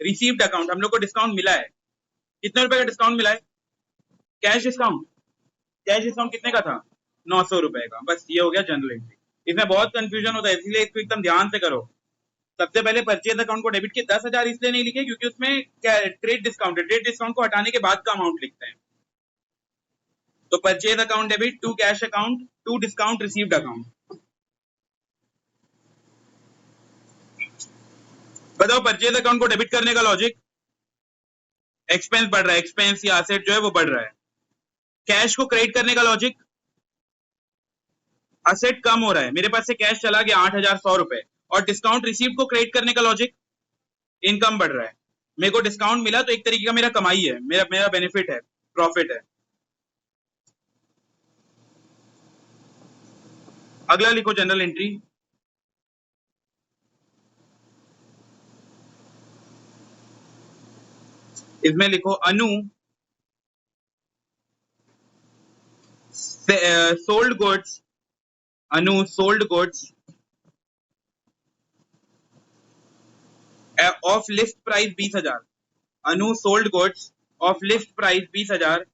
रिसीव्ड अकाउंट। हम लोग को डिस्काउंट मिला है, कितने रुपए का डिस्काउंट मिला है? Cash discount. कैश डिस्काउंट कितने का था? 900 रुपए का। बस ये हो गया जनरल एंट्री। इसमें बहुत कंफ्यूजन होता है, इसलिए इसको एकदम ध्यान से करो। सबसे पहले परचेज अकाउंट को डेबिट के 10,000 इसलिए नहीं लिखे, क्योंकि उसमें क्या ट्रेड डिस्काउंट है, ट्रेड डिस्काउंट को हटाने के बाद का अमाउंट लिखते हैं। तो purchase account debit to cash account to discount received account. बताओ परचेज अकाउंट को डेबिट करने का लॉजिक। एक्सपेंस बढ़ रहा है, एक्सपेंस या एसेट जो है वो बढ़ रहा है। कैश को क्रेडिट करने का लॉजिक, असेट कम हो रहा है, मेरे पास से कैश चला गया 8,100 रुपए। और डिस्काउंट रिसीव को क्रेडिट करने का लॉजिक, इनकम बढ़ रहा है, मेरे को डिस्काउंट मिला, तो एक तरीके का मेरा कमाई है, मेरा मेरा बेनिफिट है, प्रॉफिट है। अगला लिखो जनरल एंट्री। इसमें लिखो Anu sold goods, Anu sold goods of list price 20,000। Anu sold goods of list price 20,000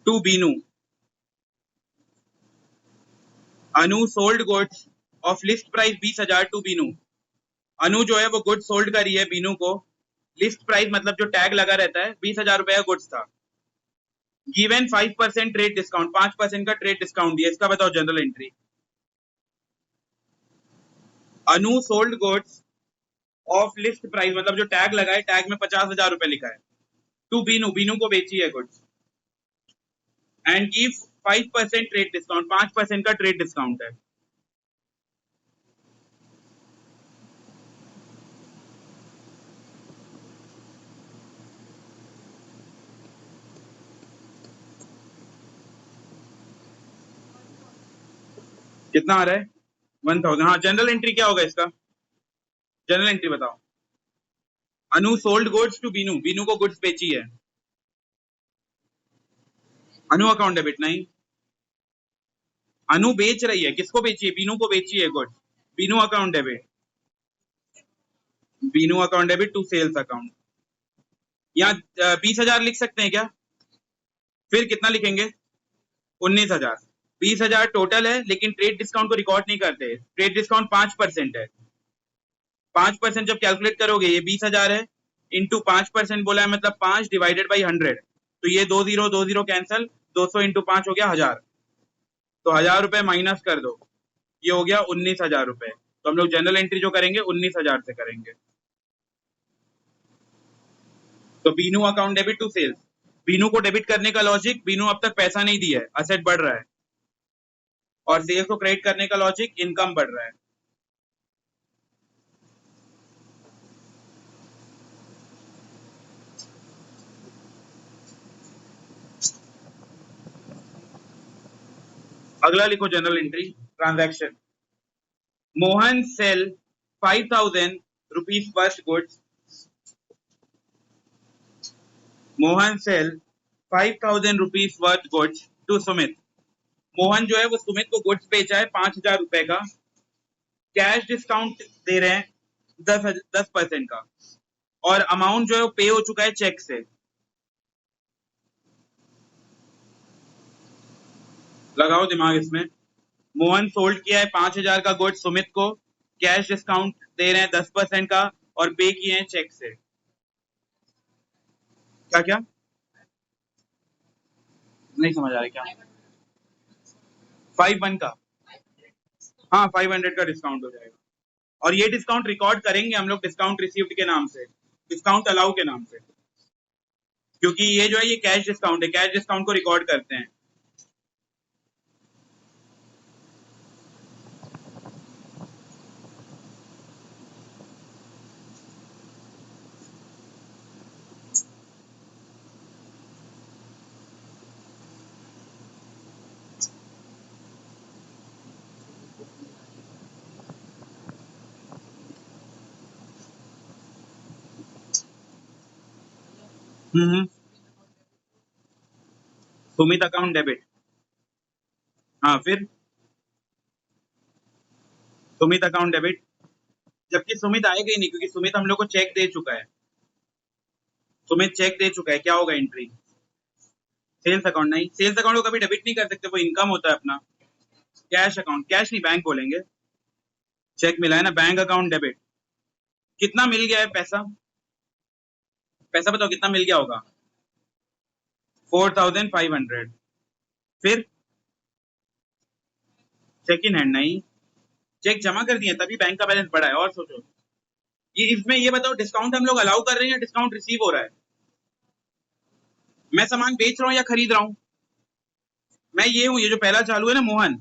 to Binu. Anu sold goods of list price 20,000 to Binu. Anu जो है वो गुड्स सोल्ड करी है बीनू को, लिस्ट प्राइस मतलब जो टैग लगा रहता है, 20,000 रुपए का गुड्स था। गिवन 5% ट्रेड डिस्काउंट, 5% का ट्रेड डिस्काउंट दिया। इसका बताओ general entry. Anu sold goods of list price मतलब जो टैग लगा है, टैग में 50,000 रुपए लिखा है, टू बीनू, बीनू को बेची है goods, and give 5% trade discount, 5% का ट्रेड डिस्काउंट है। कितना आ रहा है? 1,000। हाँ, जनरल एंट्री क्या होगा इसका? जनरल एंट्री बताओ। Anu sold goods to Binu, Binu को गुड्स बेची है। अनु अकाउंट डेबिट नहीं, अनु बेच रही है, किसको बेची है? बीनू को बेची है goods, Binu account debit, Binu account debit to sales account. यहाँ 20,000 लिख सकते हैं क्या? फिर कितना लिखेंगे? 19,000। 20,000 टोटल है, लेकिन ट्रेड डिस्काउंट को रिकॉर्ड नहीं करते। ट्रेड डिस्काउंट 5% है। 5% जब कैलकुलेट करोगे, ये 20,000 है इंटू 5% बोला है, मतलब 5 डिवाइडेड बाई 100, तो ये 2 0 कैंसल, 200 इंटू 5 हो गया 1000, तो 1000 रुपए माइनस कर दो, ये हो गया 19,000 रुपए। तो हम लोग जनरल एंट्री जो करेंगे 19,000 से करेंगे। तो Binu account debit to sales, Binu को डेबिट करने का लॉजिक, बीनू अब तक पैसा नहीं दिया है, असेट बढ़ रहा है, और सेल्स को क्रेडिट करने का लॉजिक, इनकम बढ़ रहा है। अगला लिखो general entry, transaction. Mohan sale 5,000 rupees worth goods, Mohan sale 5,000 rupees worth goods to Sumit. Mohan जो है वो सुमित को गुड्स बेचा है 5,000 रुपए का, कैश डिस्काउंट दे रहे हैं 10% का, और अमाउंट जो है वो पे हो चुका है चेक से। लगाओ दिमाग इसमें। मोहन सोल्ड किया है 5,000 का गुड्स सुमित को, कैश डिस्काउंट दे रहे हैं 10% का, और पे किए हैं चेक से। क्या क्या नहीं समझ आ रहा क्या? 5,1 का, हाँ 500 का डिस्काउंट हो जाएगा, और ये डिस्काउंट रिकॉर्ड करेंगे हम लोग डिस्काउंट रिसीव्ड के नाम से, डिस्काउंट अलाउ के नाम से, क्योंकि ये जो है ये कैश डिस्काउंट है, कैश डिस्काउंट को रिकॉर्ड करते हैं। सुमित अकाउंट डेबिट, हाँ फिर सुमित अकाउंट डेबिट, जबकि सुमित आएगा ही नहीं, क्योंकि सुमित हम लोग को चेक दे चुका है, सुमित चेक दे चुका है। क्या होगा एंट्री? सेल्स अकाउंट नहीं, सेल्स अकाउंट को कभी डेबिट नहीं कर सकते, वो इनकम होता है अपना। कैश अकाउंट, कैश नहीं बैंक बोलेंगे, चेक मिला है ना, बैंक अकाउंट डेबिट। कितना मिल गया है पैसा? पैसा बताओ कितना मिल गया होगा? 4,500। फिर चेक इन हैंड नहीं, चेक जमा कर दिए तभी बैंक का बैलेंस बढ़ा है। और सोचो, ये इसमें ये बताओ डिस्काउंट हम लोग अलाउ कर रहे हैं या डिस्काउंट रिसीव हो रहा है? मैं सामान बेच रहा हूँ या खरीद रहा हूँ? मैं ये हूँ, ये जो पहला चालू है ना, मोहन,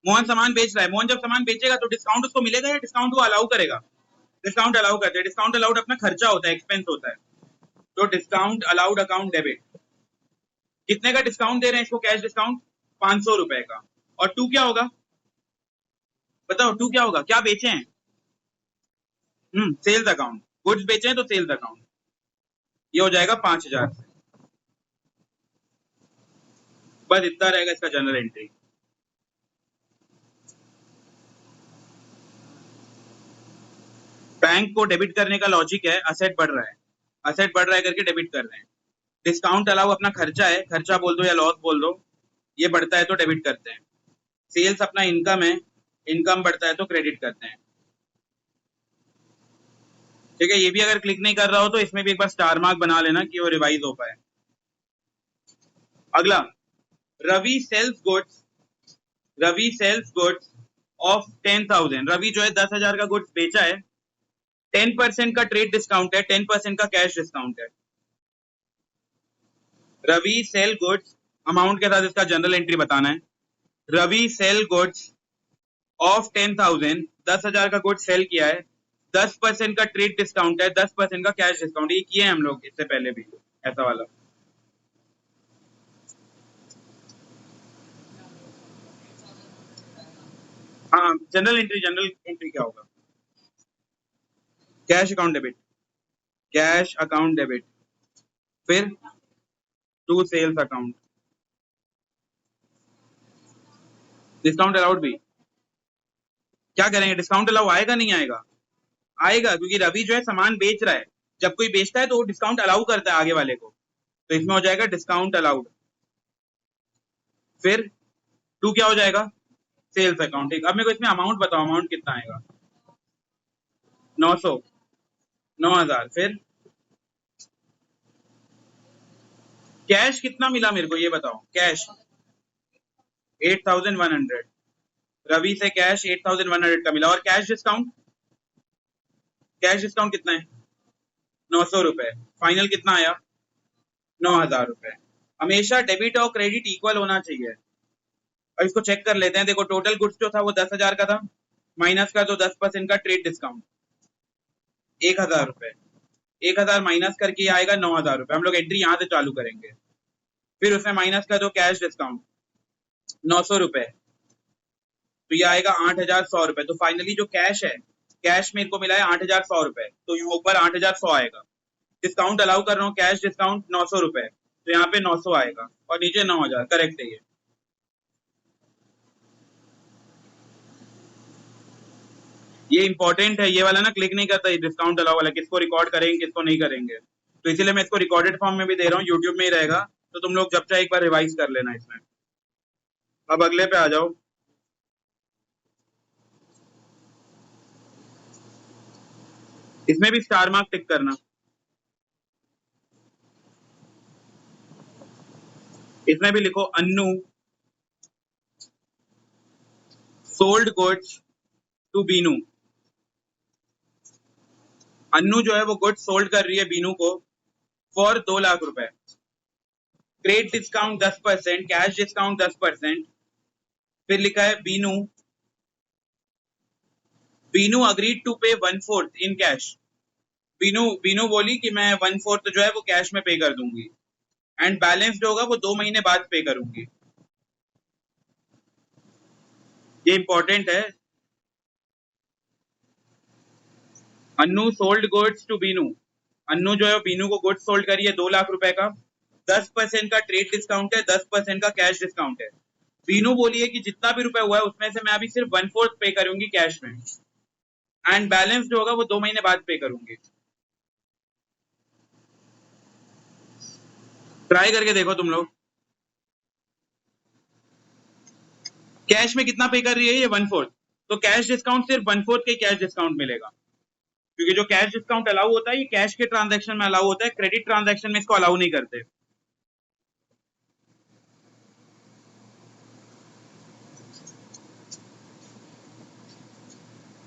मोहन सामान बेच रहा है। मोहन जब सामान बेचेगा तो डिस्काउंट उसको मिलेगा या डिस्काउंट वो अलाउ करेगा? डिस्काउंट अलाउ करते हैं, डिस्काउंट अलाउड अपना खर्चा होता है, एक्सपेंस होता है, तो डिस्काउंट अलाउड अकाउंट डेबिट। कितने का डिस्काउंट दे रहे हैं इसको? कैश डिस्काउंट 500 रुपए का। और टू क्या होगा बताओ? टू क्या होगा? क्या बेचे हैं? सेल्स अकाउंट, गुड्स बेचे हैं तो सेल्स अकाउंट, ये हो जाएगा 5,000 से। बस इतना रहेगा इसका जनरल एंट्री। बैंक को डेबिट करने का लॉजिक है, असेट बढ़ रहा है, असेट बढ़ रहा है करके डेबिट कर रहे हैं। डिस्काउंट अलाउ अपना खर्चा है, खर्चा बोल दो या लॉस बोल दो, ये बढ़ता है तो डेबिट करते हैं। सेल्स अपना इनकम है, इनकम बढ़ता है तो क्रेडिट करते हैं। ठीक है, ये भी अगर क्लिक नहीं कर रहा हो तो इसमें भी एक बार स्टार मार्क बना लेना कि वो रिवाइज हो पाए। अगला, Ravi sales goods, Ravi sales goods of 10,000। Ravi जो है 10,000 का गुड्स बेचा है, 10% का ट्रेड डिस्काउंट है, 10% का कैश डिस्काउंट है। रवि सेल गुड्स, अमाउंट के साथ इसका जनरल एंट्री बताना है। रवि सेल गुड्स ऑफ 10,000, 10,000 का गुड्स सेल किया है, 10% का ट्रेड डिस्काउंट है, 10% का कैश डिस्काउंट, ये किए हैं हम लोग इससे पहले भी ऐसा वाला। हाँ जनरल एंट्री, जनरल एंट्री क्या होगा? Cash account debit, cash account debit, फिर to sales account, discount allowed भी। क्या करेंगे? डिस्काउंट अलाउ आएगा नहीं आएगा? आएगा, क्योंकि रवि जो है सामान बेच रहा है, जब कोई बेचता है तो वो डिस्काउंट अलाउ करता है आगे वाले को, तो इसमें हो जाएगा डिस्काउंट अलाउड। फिर 2 क्या हो जाएगा, सेल्स अकाउंट। ठीक, अब मेरे को इसमें अमाउंट बताओ, अमाउंट कितना आएगा, 900, 9000। फिर कैश कितना मिला मेरे को ये बताओ, कैश 8100, रवि से कैश 8100 का मिला। और कैश डिस्काउंट, कैश डिस्काउंट कितना है, 900 रुपए। फाइनल कितना आया, 9000 रुपए। हमेशा डेबिट और क्रेडिट इक्वल होना चाहिए। और इसको चेक कर लेते हैं। देखो टोटल गुड्स जो था वो 10,000 का था, माइनस का तो 10% का ट्रेड डिस्काउंट 1000 रुपए, 1000 माइनस करके आएगा 9000 रुपए। हम लोग एंट्री यहाँ से चालू करेंगे। फिर उसमें माइनस का दो कैश डिस्काउंट 900 रुपए, तो ये आएगा 8100 रुपए। तो फाइनली जो कैश है, कैश मेरे को मिला है 8100 रुपए, तो यहाँ ऊपर 8100 आएगा। डिस्काउंट अलाउ कर रहा हूँ, कैश डिस्काउंट 900 रुपए, तो यहाँ पे 900 आएगा और नीचे 9000। करेक्ट है ये इंपॉर्टेंट है ये वाला ना, क्लिक नहीं करता डिस्काउंट अलाउ वाला, किसको रिकॉर्ड करेंगे किसको नहीं करेंगे। तो इसीलिए मैं इसको रिकॉर्डेड फॉर्म में भी दे रहा हूँ, यूट्यूब में ही रहेगा, तो तुम लोग जब चाहे एक बार रिवाइज कर लेना इसमें। अब अगले पे आ जाओ। इसमें भी स्टार मार्क टिक करना। इसमें भी लिखो Annu sold goods to Binu. Annu जो है वो गुड्स सोल्ड कर रही है बीनू को फॉर 2 लाख रुपए। Trade discount 10%, cash discount 10%। फिर लिखा है बीनू, बीनू अग्रीड टू पे 1/4 इन कैश। बीनू बीनू बोली कि मैं 1/4 जो है वो कैश में पे कर दूंगी, एंड बैलेंस जो होगा वो 2 महीने बाद पे करूंगी। ये इंपॉर्टेंट है। Annu sold goods to Binu, Annu जो है बीनू को गुड्स सोल्ड करी है 2 लाख रुपए का, 10% का ट्रेड डिस्काउंट है, 10% का कैश डिस्काउंट है। बीनू बोली है कि जितना भी रुपए हुआ है उसमें से मैं अभी सिर्फ 1/4 पे करूंगी कैश में, एंड बैलेंस जो होगा वो 2 महीने बाद पे करूंगी। ट्राई करके देखो तुम लोग। कैश में कितना पे कर रही है ये 1/4, तो कैश डिस्काउंट सिर्फ 1/4 के कैश डिस्काउंट मिलेगा, क्योंकि जो कैश डिस्काउंट अलाउ होता है ये कैश के ट्रांजैक्शन में अलाउ होता है, क्रेडिट ट्रांजैक्शन में इसको अलाउ नहीं करते।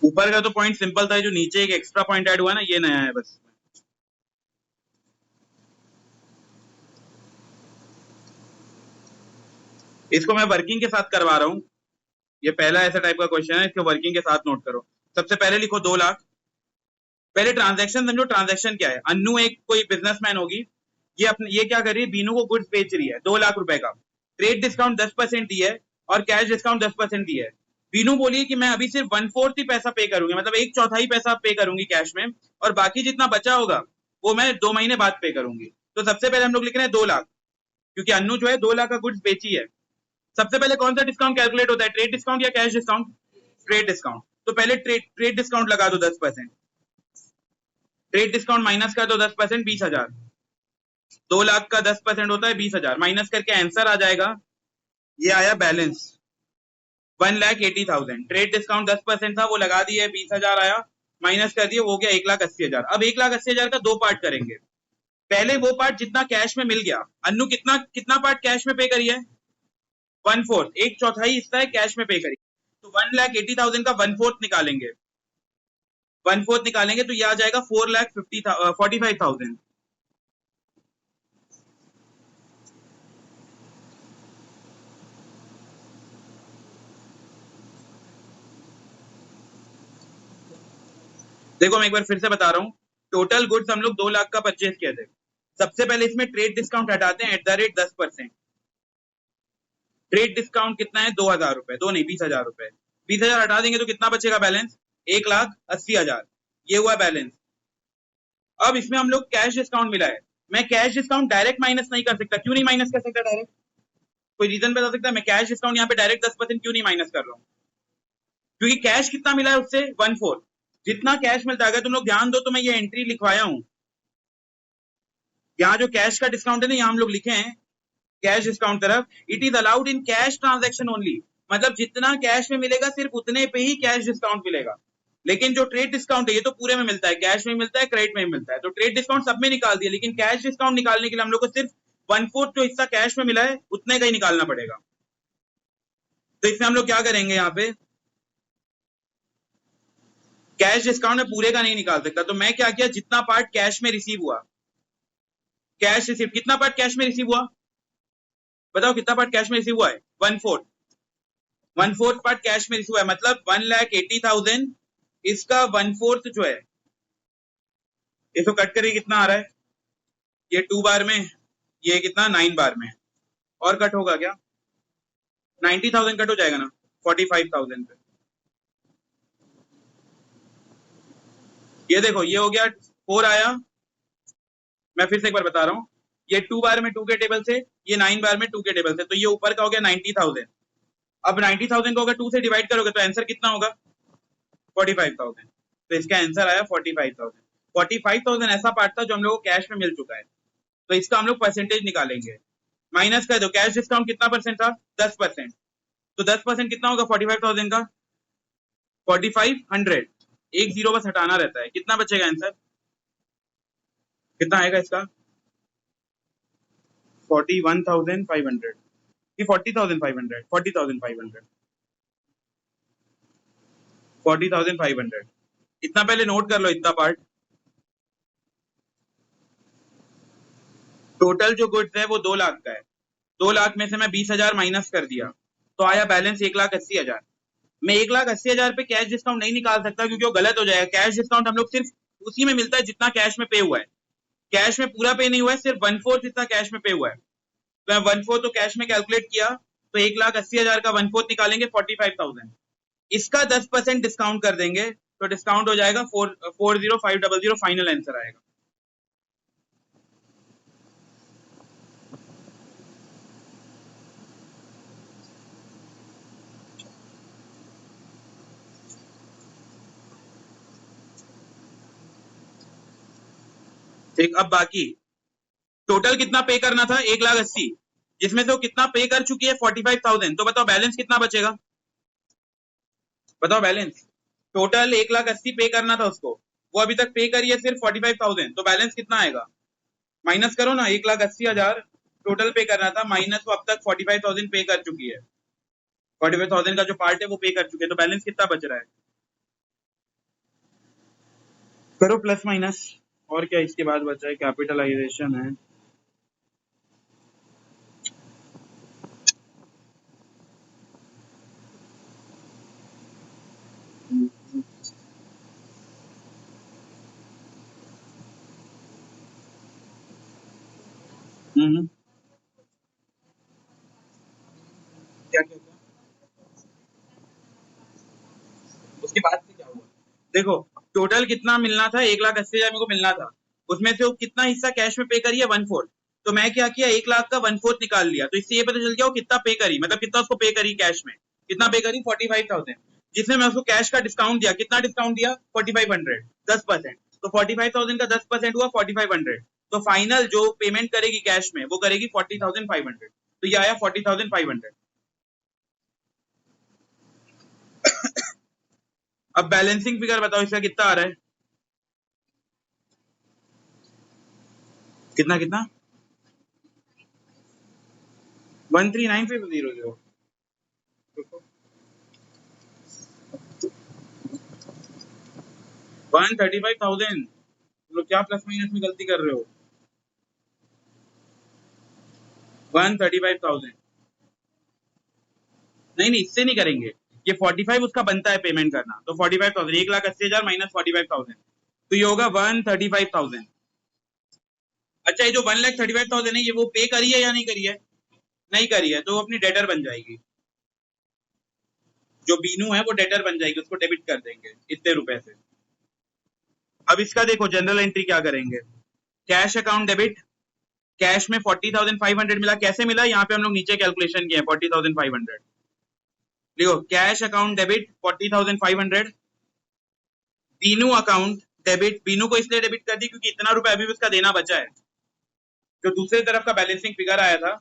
ऊपर का तो पॉइंट सिंपल था, जो नीचे एक एक्स्ट्रा पॉइंट ऐड हुआ ना ये नया है बस। इसको मैं वर्किंग के साथ करवा रहा हूँ, ये पहला ऐसा टाइप का क्वेश्चन है, इसको वर्किंग के साथ नोट करो। सबसे पहले लिखो 2 लाख। पहले ट्रांजैक्शन समझो, ट्रांजैक्शन क्या है। अन्नू एक कोई बिजनेसमैन होगी, ये क्या कर रही है, बीनू को गुड्स बेच रही है 2 लाख रुपए का, ट्रेड डिस्काउंट 10% दी है और कैश डिस्काउंट 10% दी है। बीनू बोली है कि मैं अभी सिर्फ 1/4 ही पैसा पे करूंगी, मतलब 1/4 पैसा पे करूंगी कैश में, और बाकी जितना बचा होगा वो मैं 2 महीने बाद पे करूंगी। तो सबसे पहले हम लोग लिख रहे हैं 2 लाख, क्योंकि अन्नू जो है 2 लाख का गुड्स बेची है। सबसे पहले कौन सा डिस्काउंट कैलकुलेट होता है, ट्रेड डिस्काउंट या कैश डिस्काउंट, ट्रेड डिस्काउंट। तो पहले ट्रेड डिस्काउंट लगा दो 10%, ट्रेड डिस्काउंट माइनस कर दो 10%, 20,000। 2 लाख का 10% होता है 20,000, माइनस करके आंसर आ जाएगा, ये आया बैलेंस 1,80,000। ट्रेड डिस्काउंट 10% था वो लगा दिए, 20,000 आया, माइनस कर दिए, हो गया 1,80,000। अब 1,80,000 का 2 पार्ट करेंगे। पहले वो पार्ट जितना कैश में मिल गया, अन्नू कितना कितना पार्ट कैश में पे करी है, 1/4, 1/4 हिस्सा है कैश में पे करी, तो 1,80,000 का 1/4 निकालेंगे, 1/4 निकालेंगे तो ये आ जाएगा 4,45,000। देखो मैं एक बार फिर से बता रहा हूँ, टोटल गुड्स हम लोग 2 लाख का परचेज किए थे। सबसे पहले इसमें ट्रेड डिस्काउंट हटाते हैं @10%। ट्रेड डिस्काउंट कितना है, 2,000 रुपए, दो नहीं 20,000 रुपए। 20,000 हटा देंगे तो कितना बचेगा बैलेंस, 1,80,000, ये हुआ बैलेंस। अब इसमें हम लोग कैश डिस्काउंट मिला है, मैं कैश डिस्काउंट डायरेक्ट माइनस नहीं कर सकता। क्यों नहीं माइनस कर सकता डायरेक्ट, कोई रीजन बता सकता है। मैं कैश डिस्काउंट यहाँ पे डायरेक्ट 10% क्यों नहीं माइनस कर रहा हूँ, क्योंकि कैश कितना मिला है उससे 1/4, जितना कैश मिलता है। अगर तुम लोग ध्यान दो तो मैं ये एंट्री लिखवाया हूं, यहाँ जो कैश का डिस्काउंट है ना यहाँ हम लोग लिखे हैं कैश डिस्काउंट तरफ, it is allowed in cash transaction only, मतलब जितना कैश में मिलेगा सिर्फ उतने पे ही कैश डिस्काउंट मिलेगा। लेकिन जो ट्रेड डिस्काउंट है ये तो पूरे में मिलता है, कैश में मिलता है, क्रेडिट में मिलता है, तो ट्रेड डिस्काउंट सब में निकाल दिया, लेकिन कैश डिस्काउंट निकालने के लिए हम लोग को सिर्फ 1/4 जो हिस्सा कैश में मिला है उतने का ही निकालना पड़ेगा। तो इसमें हम लोग क्या करेंगे, यहाँ पे कैश डिस्काउंट में पूरे का नहीं निकाल सकता, तो मैं क्या किया, जितना पार्ट कैश में रिसीव हुआ, कैश रिसीव, कितना पार्ट कैश में रिसीव हुआ बताओ, कितना पार्ट कैश में रिसीव हुआ है, 1/4, 1/4 पार्ट कैश में रिसीव हुआ है, मतलब 1,80,000, इसका 1/4 जो है इसको कट करके कितना आ रहा है, ये 2 बार में, ये कितना 9 बार में, और कट होगा क्या, 90,000 कट हो जाएगा ना 45,000 पे। ये देखो ये हो गया 4 आया, मैं फिर से एक बार बता रहा हूँ, ये 2 बार में 2 के टेबल से, ये 9 बार में 2 के टेबल से, तो ये ऊपर का हो गया 90,000। अब 90,000 को अगर 2 से डिवाइड करोगे तो आंसर कितना होगा 45,000, तो इसका आंसर आया 45,000। 45,000 ऐसा पार्ट था जो हम लोग को कैश में मिल चुका है, तो इसका हम लोग परसेंटेज निकालेंगे, माइनस कर दो, कैश डिस्काउंट कितना परसेंट था 10%, तो 10% कितना होगा 45,000 का 4500, एक जीरो बस हटाना रहता है, कितना बचेगा आंसर, कितना आएगा इसका 41,500 कि 40,500, 40,500, 40,500, इतना पहले नोट कर लो, इतना पार्ट, टोटल जो गुड्स है वो 2 लाख का है, 2 लाख में से मैं 20,000 माइनस कर दिया, तो आया बैलेंस 1,80,000। मैं 1,80,000 पे कैश डिस्काउंट नहीं निकाल सकता क्योंकि वो गलत हो जाएगा, कैश डिस्काउंट हम लोग सिर्फ उसी में मिलता है जितना कैश में पे हुआ है, कैश में पूरा पे नहीं हुआ है, सिर्फ 1/4 जितना कैश में पे हुआ है, तो मैं 1/4 तो कैश में कैलकुलेट किया, तो 1,80,000 का 1/4 निकालेंगे 45,000, इसका 10% डिस्काउंट कर देंगे, तो डिस्काउंट हो जाएगा 40500, फाइनल आंसर आएगा। ठीक, अब बाकी टोटल कितना पे करना था 1,80,000, जिसमें से वो कितना पे कर चुकी है 45,000, तो बताओ बैलेंस कितना बचेगा, बताओ बैलेंस, टोटल 1,80,000 पे करना था उसको, वो अभी तक पे करी है सिर्फ 45,000, तो बैलेंस कितना आएगा, माइनस करो ना, 1,80,000 टोटल पे करना था, माइनस वो अब तक 45,000 पे कर चुकी है, 45,000 का जो पार्ट है वो पे कर चुके हैं, तो बैलेंस कितना बच रहा है, करो प्लस माइनस, और क्या इसके बाद बचा है, कैपिटलाइजेशन है, क्या क्या क्या, उसके बाद से क्या हुआ, देखो टोटल कितना मिलना था 1,80,000 मेरे को मिलना था, उसमें से वो कितना हिस्सा कैश में पे करी है 1/4, तो मैं क्या किया 1,00,000 का 1/4 निकाल लिया, तो इससे ये पता चल गया वो कितना पे करी, मतलब कितना उसको पे करी कैश में, कितना पे करी 45,000, जिसमें मैं उसको कैश का डिस्काउंट दिया, कितना डिस्काउंट दिया 4500, 10%, तो 45,000 का 10% हुआ 4500, तो फाइनल जो पेमेंट करेगी कैश में वो करेगी 40,500, तो ये आया 40,500। अब बैलेंसिंग फिगर बताओ इसका कितना आ रहा है, कितना कितना 139,500, 135,000, तुम लोग क्या प्लस माइनस में गलती कर रहे हो, 135,000, नहीं नहीं इससे नहीं करेंगे, ये 45 उसका बनता है पेमेंट करना, तो 45,000, 1,80,000 माइनस 45,000, तो ये होगा 135,000। अच्छा ये जो 1,35,000 है ये वो पे करी है या नहीं करी है, नहीं करी है, तो वो अपनी डेटर बन जाएगी, जो बीनू है वो डेटर बन जाएगी, उसको डेबिट कर देंगे इतने रुपए से। अब इसका देखो जनरल एंट्री क्या करेंगे, कैश अकाउंट डेबिट, कैश में 40,500 मिला, कैसे मिला, यहाँ पे हम लोग नीचे कैलकुलेशन किए हैं 40,500, देखो cash account debit 40,500, Binu account debit, Binu को इसलिए डेबिट कर दी क्योंकि इतना रुपए अभी भी उसका देना बचा है, जो दूसरे तरफ का बैलेंसिंग फिगर आया था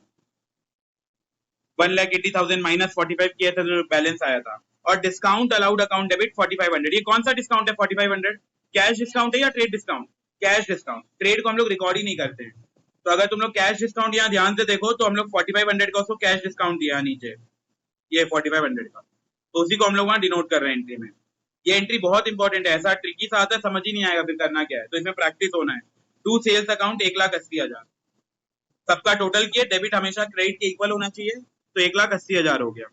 1,80,000 माइनस 45 किया था जो बैलेंस आया था। और डिस्काउंट अलाउड अकाउंट डेबिट 4,500। ये कौन सा डिस्काउंट है 4,500? कैश डिस्काउंट है या trade discount? Cash discount. Trade को हम लोग रिकॉर्ड ही नहीं करते हैं। तो अगर तुम लोग कैश डिस्काउंट यहाँ ध्यान से देखो तो हम लोग 4,500 का उसको कैश डिस्काउंट दिया नीचे, ये 4,500 का, तो उसी को हम लोग वहां डिनोट कर रहे हैं एंट्री में। ये एंट्री बहुत इंपॉर्टेंट है, ऐसा ट्रिकी सा आता है समझ ही नहीं आएगा फिर करना क्या है, तो इसमें प्रैक्टिस होना है। टू सेल्स अकाउंट 1,80,000 सबका टोटल किए, डेबिट हमेशा क्रेडिट के इक्वल होना चाहिए, तो 1,80,000 हो गया।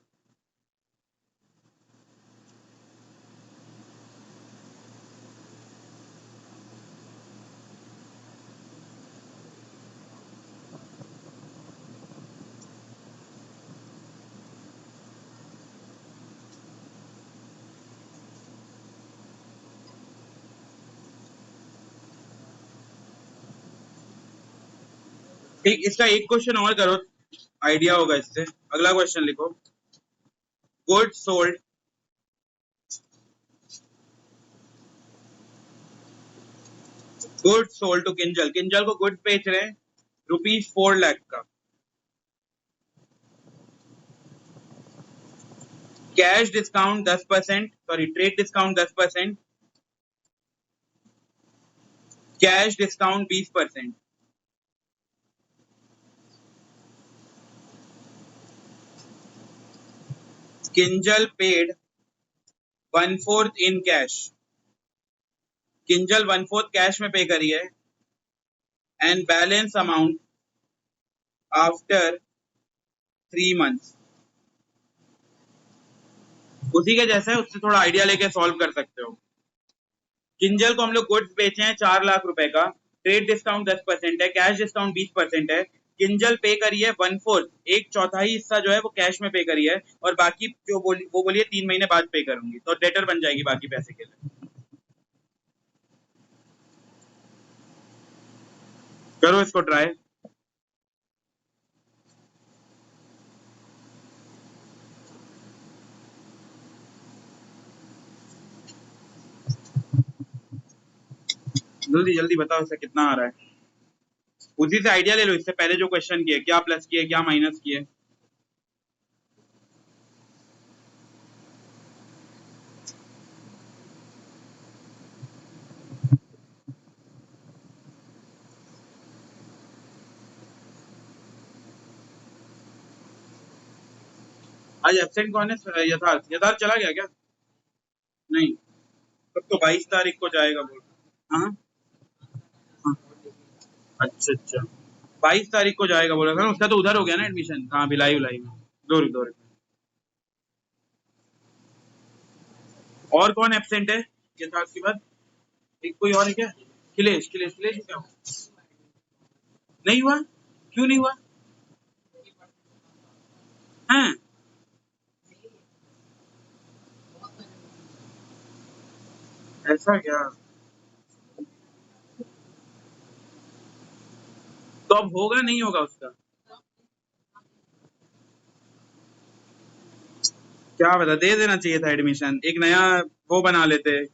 ठीक, इसका एक क्वेश्चन और करो, आइडिया होगा इससे। अगला क्वेश्चन लिखो, good sold to Kinjal. Kinjal को गुड्स बेच रहे हैं ₹4 लाख का। Cash discount 10%, sorry trade discount 10%, cash discount 20%। Kinjal paid 1/4 in cash. Kinjal 1/4 cash में पे करी है, and balance amount after 3 months. उसी के जैसा है, उससे थोड़ा आइडिया लेके सॉल्व कर सकते हो। किंजल को हम लोग गुड्स बेचे हैं 4 लाख रुपए का, ट्रेड डिस्काउंट 10% है, कैश डिस्काउंट 20% है। किंजल पे करी है 1/4, एक चौथाई हिस्सा जो है वो कैश में पे करी है, और बाकी जो वो बोलिए 3 महीने बाद पे करूंगी, तो डेटर बन जाएगी बाकी पैसे के लिए। करो इसको ट्राई। जल्दी जल्दी बताओ इससे कितना आ रहा है। उसी से आइडिया ले लो, इससे पहले जो क्वेश्चन किए, क्या प्लस किए क्या माइनस किए। आज एब्सेंट कौन है? यथार्थ। यथार्थ चला गया क्या? नहीं, तब तो 22 तारीख को जाएगा बोल। हाँ हाँ, अच्छा अच्छा, 22 तारीख को जाएगा बोला था। उसका तो उधर हो गया ना एडमिशन, कहाँ भिलाई विलाई में। दो दो। और कौन एब्सेंट है यथार्थ के बाद? एक कोई और है क्या? खिलेश। खिलेश खिलेश क्या हुआ? नहीं हुआ? क्यों नहीं हुआ? हैं? ऐसा क्या? तो अब होगा नहीं होगा उसका? क्या बता, दे देना चाहिए था एडमिशन, एक नया वो बना लेते।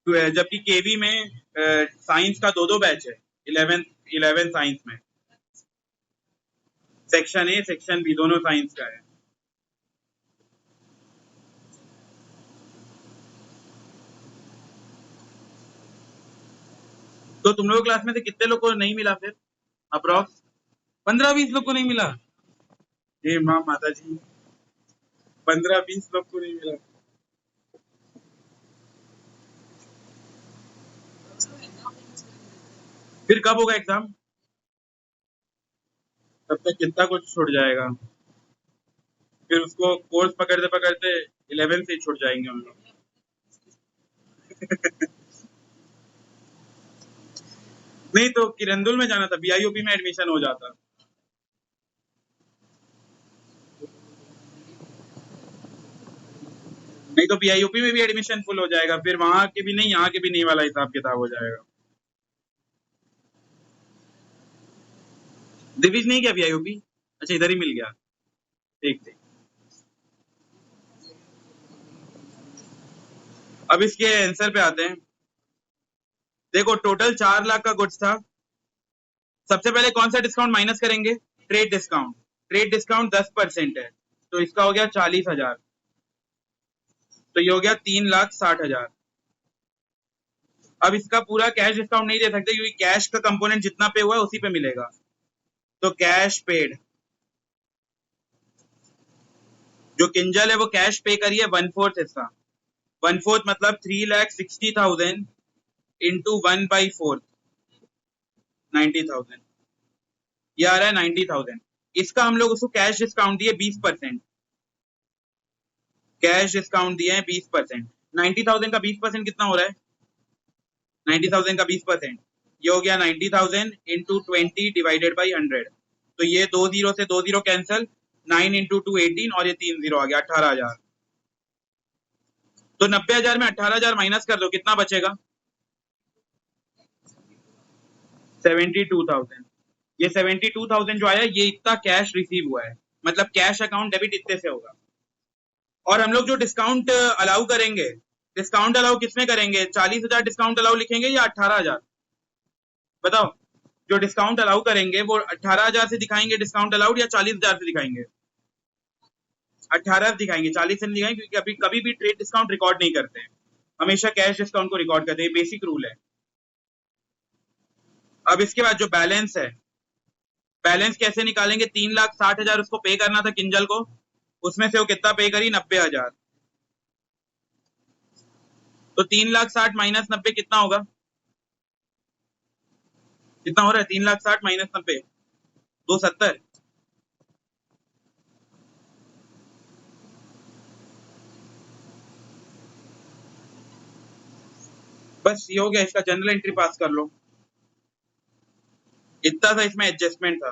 जबकि केवी में साइंस का दो बैच है, 11 साइंस में, सेक्शन ए सेक्शन बी दोनों साइंस का है। तो तुम लोग क्लास में से कितने लोग को नहीं मिला फिर अप्रोक्स? 15-20 लोग को नहीं मिला? हे माँ माता जी, 15-20 लोग को नहीं मिला। फिर कब होगा एग्जाम? तब तक कितना कुछ छूट जाएगा, फिर उसको कोर्स पकड़ते पकड़ते 11 से ही छूट जाएंगे हम लोग। नहीं तो किरंदुल में जाना था, बीआईओपी में एडमिशन हो जाता। नहीं तो बीआईओपी में भी एडमिशन फुल हो जाएगा, फिर वहां के भी नहीं यहाँ के भी नहीं वाला हिसाब किताब हो जाएगा। दिविज नहीं क्या बीआईओपी? अच्छा इधर ही मिल गया। ठीक ठीक। अब इसके आंसर पे आते हैं। देखो टोटल 4 लाख का गुड्स था। सबसे पहले कौन सा डिस्काउंट माइनस करेंगे? Trade discount. ट्रेड डिस्काउंट 10% है, तो इसका हो गया 40,000, तो ये हो गया 3,60,000। अब इसका पूरा कैश डिस्काउंट नहीं दे सकते क्योंकि कैश का कंपोनेंट जितना पे हुआ है उसी पे मिलेगा। तो कैश पेड, जो किंजल है वो कैश पे करिए 1/4 हिस्सा। 1/4 मतलब 3,60,000 इंटू 1/4 90,000, ये आ रहा है 90,000। इसका हम लोग उसको कैश डिस्काउंट दिए 20%, कैश डिस्काउंट दिए हैं 20%। 90,000 का 20% कितना हो रहा है? 90,000 का 20%, ये हो गया 90,000 इंटू 20 डिवाइडेड बाई 100। तो ये 2 जीरो से 2 जीरो कैंसल, 9 इंटू 2 18, और ये 3 जीरो आ गया 18,000। तो 90,000 में 18,000 माइनस कर दो, कितना बचेगा? 72,000। ये 72,000 जो आया ये इतना कैश रिसीव हुआ है, मतलब कैश अकाउंट डेबिट इतने से होगा। और हम लोग जो डिस्काउंट अलाउ करेंगे, डिस्काउंट अलाउ किसमें करेंगे? 40,000 डिस्काउंट अलाउ लिखेंगे या 18,000? बताओ, जो डिस्काउंट अलाउ करेंगे वो 18,000 से दिखाएंगे डिस्काउंट अलाउड, या 40,000 से दिखाएंगे? 18 से दिखाएंगे, 40 से नहीं दिखाएंगे, क्योंकि अभी कभी भी ट्रेड डिस्काउंट रिकॉर्ड नहीं करते हैं, हमेशा कैश डिस्काउंट को रिकॉर्ड करते हैं, बेसिक रूल है। अब इसके बाद जो बैलेंस है, बैलेंस कैसे निकालेंगे? 3,60,000 उसको पे करना था किंजल को, उसमें से वो कितना पे करी? 90,000। तो 3,60,000 माइनस 90 कितना होगा? कितना हो रहा है? 3,60,000 माइनस 90, 270। बस ये हो गया, इसका जनरल एंट्री पास कर लो। इतना था इसमें एडजस्टमेंट था।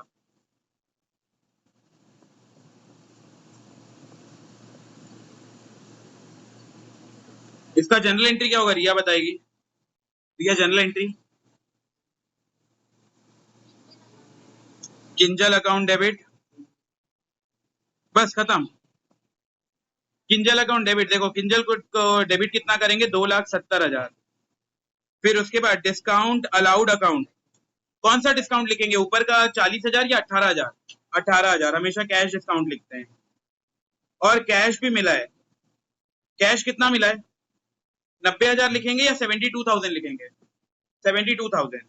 इसका जनरल एंट्री क्या होगा? रिया बताएगी। Riya general entry, Kinjal account debit, बस खत्म। किंजल अकाउंट डेबिट, देखो किंजल को डेबिट कितना करेंगे? 2,70,000। फिर उसके बाद डिस्काउंट अलाउड अकाउंट, कौन सा डिस्काउंट लिखेंगे? ऊपर का 40,000 या 18,000? 18,000, हमेशा कैश डिस्काउंट लिखते हैं। और कैश भी मिला है, कैश कितना मिला है? 90,000 लिखेंगे या 72,000 लिखेंगे? 72,000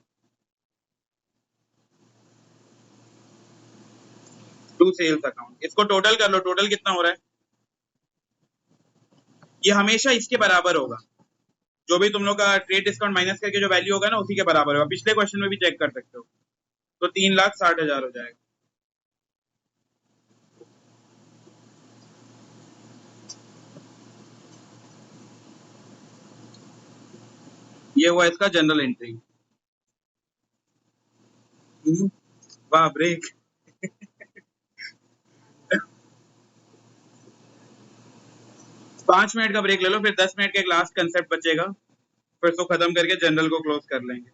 टू सेल्स अकाउंट। इसको टोटल कर लो, टोटल कितना हो रहा है? ये हमेशा इसके बराबर होगा, जो भी तुम लोग का ट्रेड डिस्काउंट माइनस करके जो वैल्यू होगा ना उसी के बराबर होगा। पिछले क्वेश्चन में भी चेक कर सकते हो। तो 3,60,000 हो जाएगा। ये हुआ इसका जनरल एंट्री। वाह, ब्रेक। 5 मिनट का ब्रेक ले लो, फिर 10 मिनट का एक लास्ट कंसेप्ट बचेगा, फिर इसको खत्म करके जनरल को क्लोज कर लेंगे।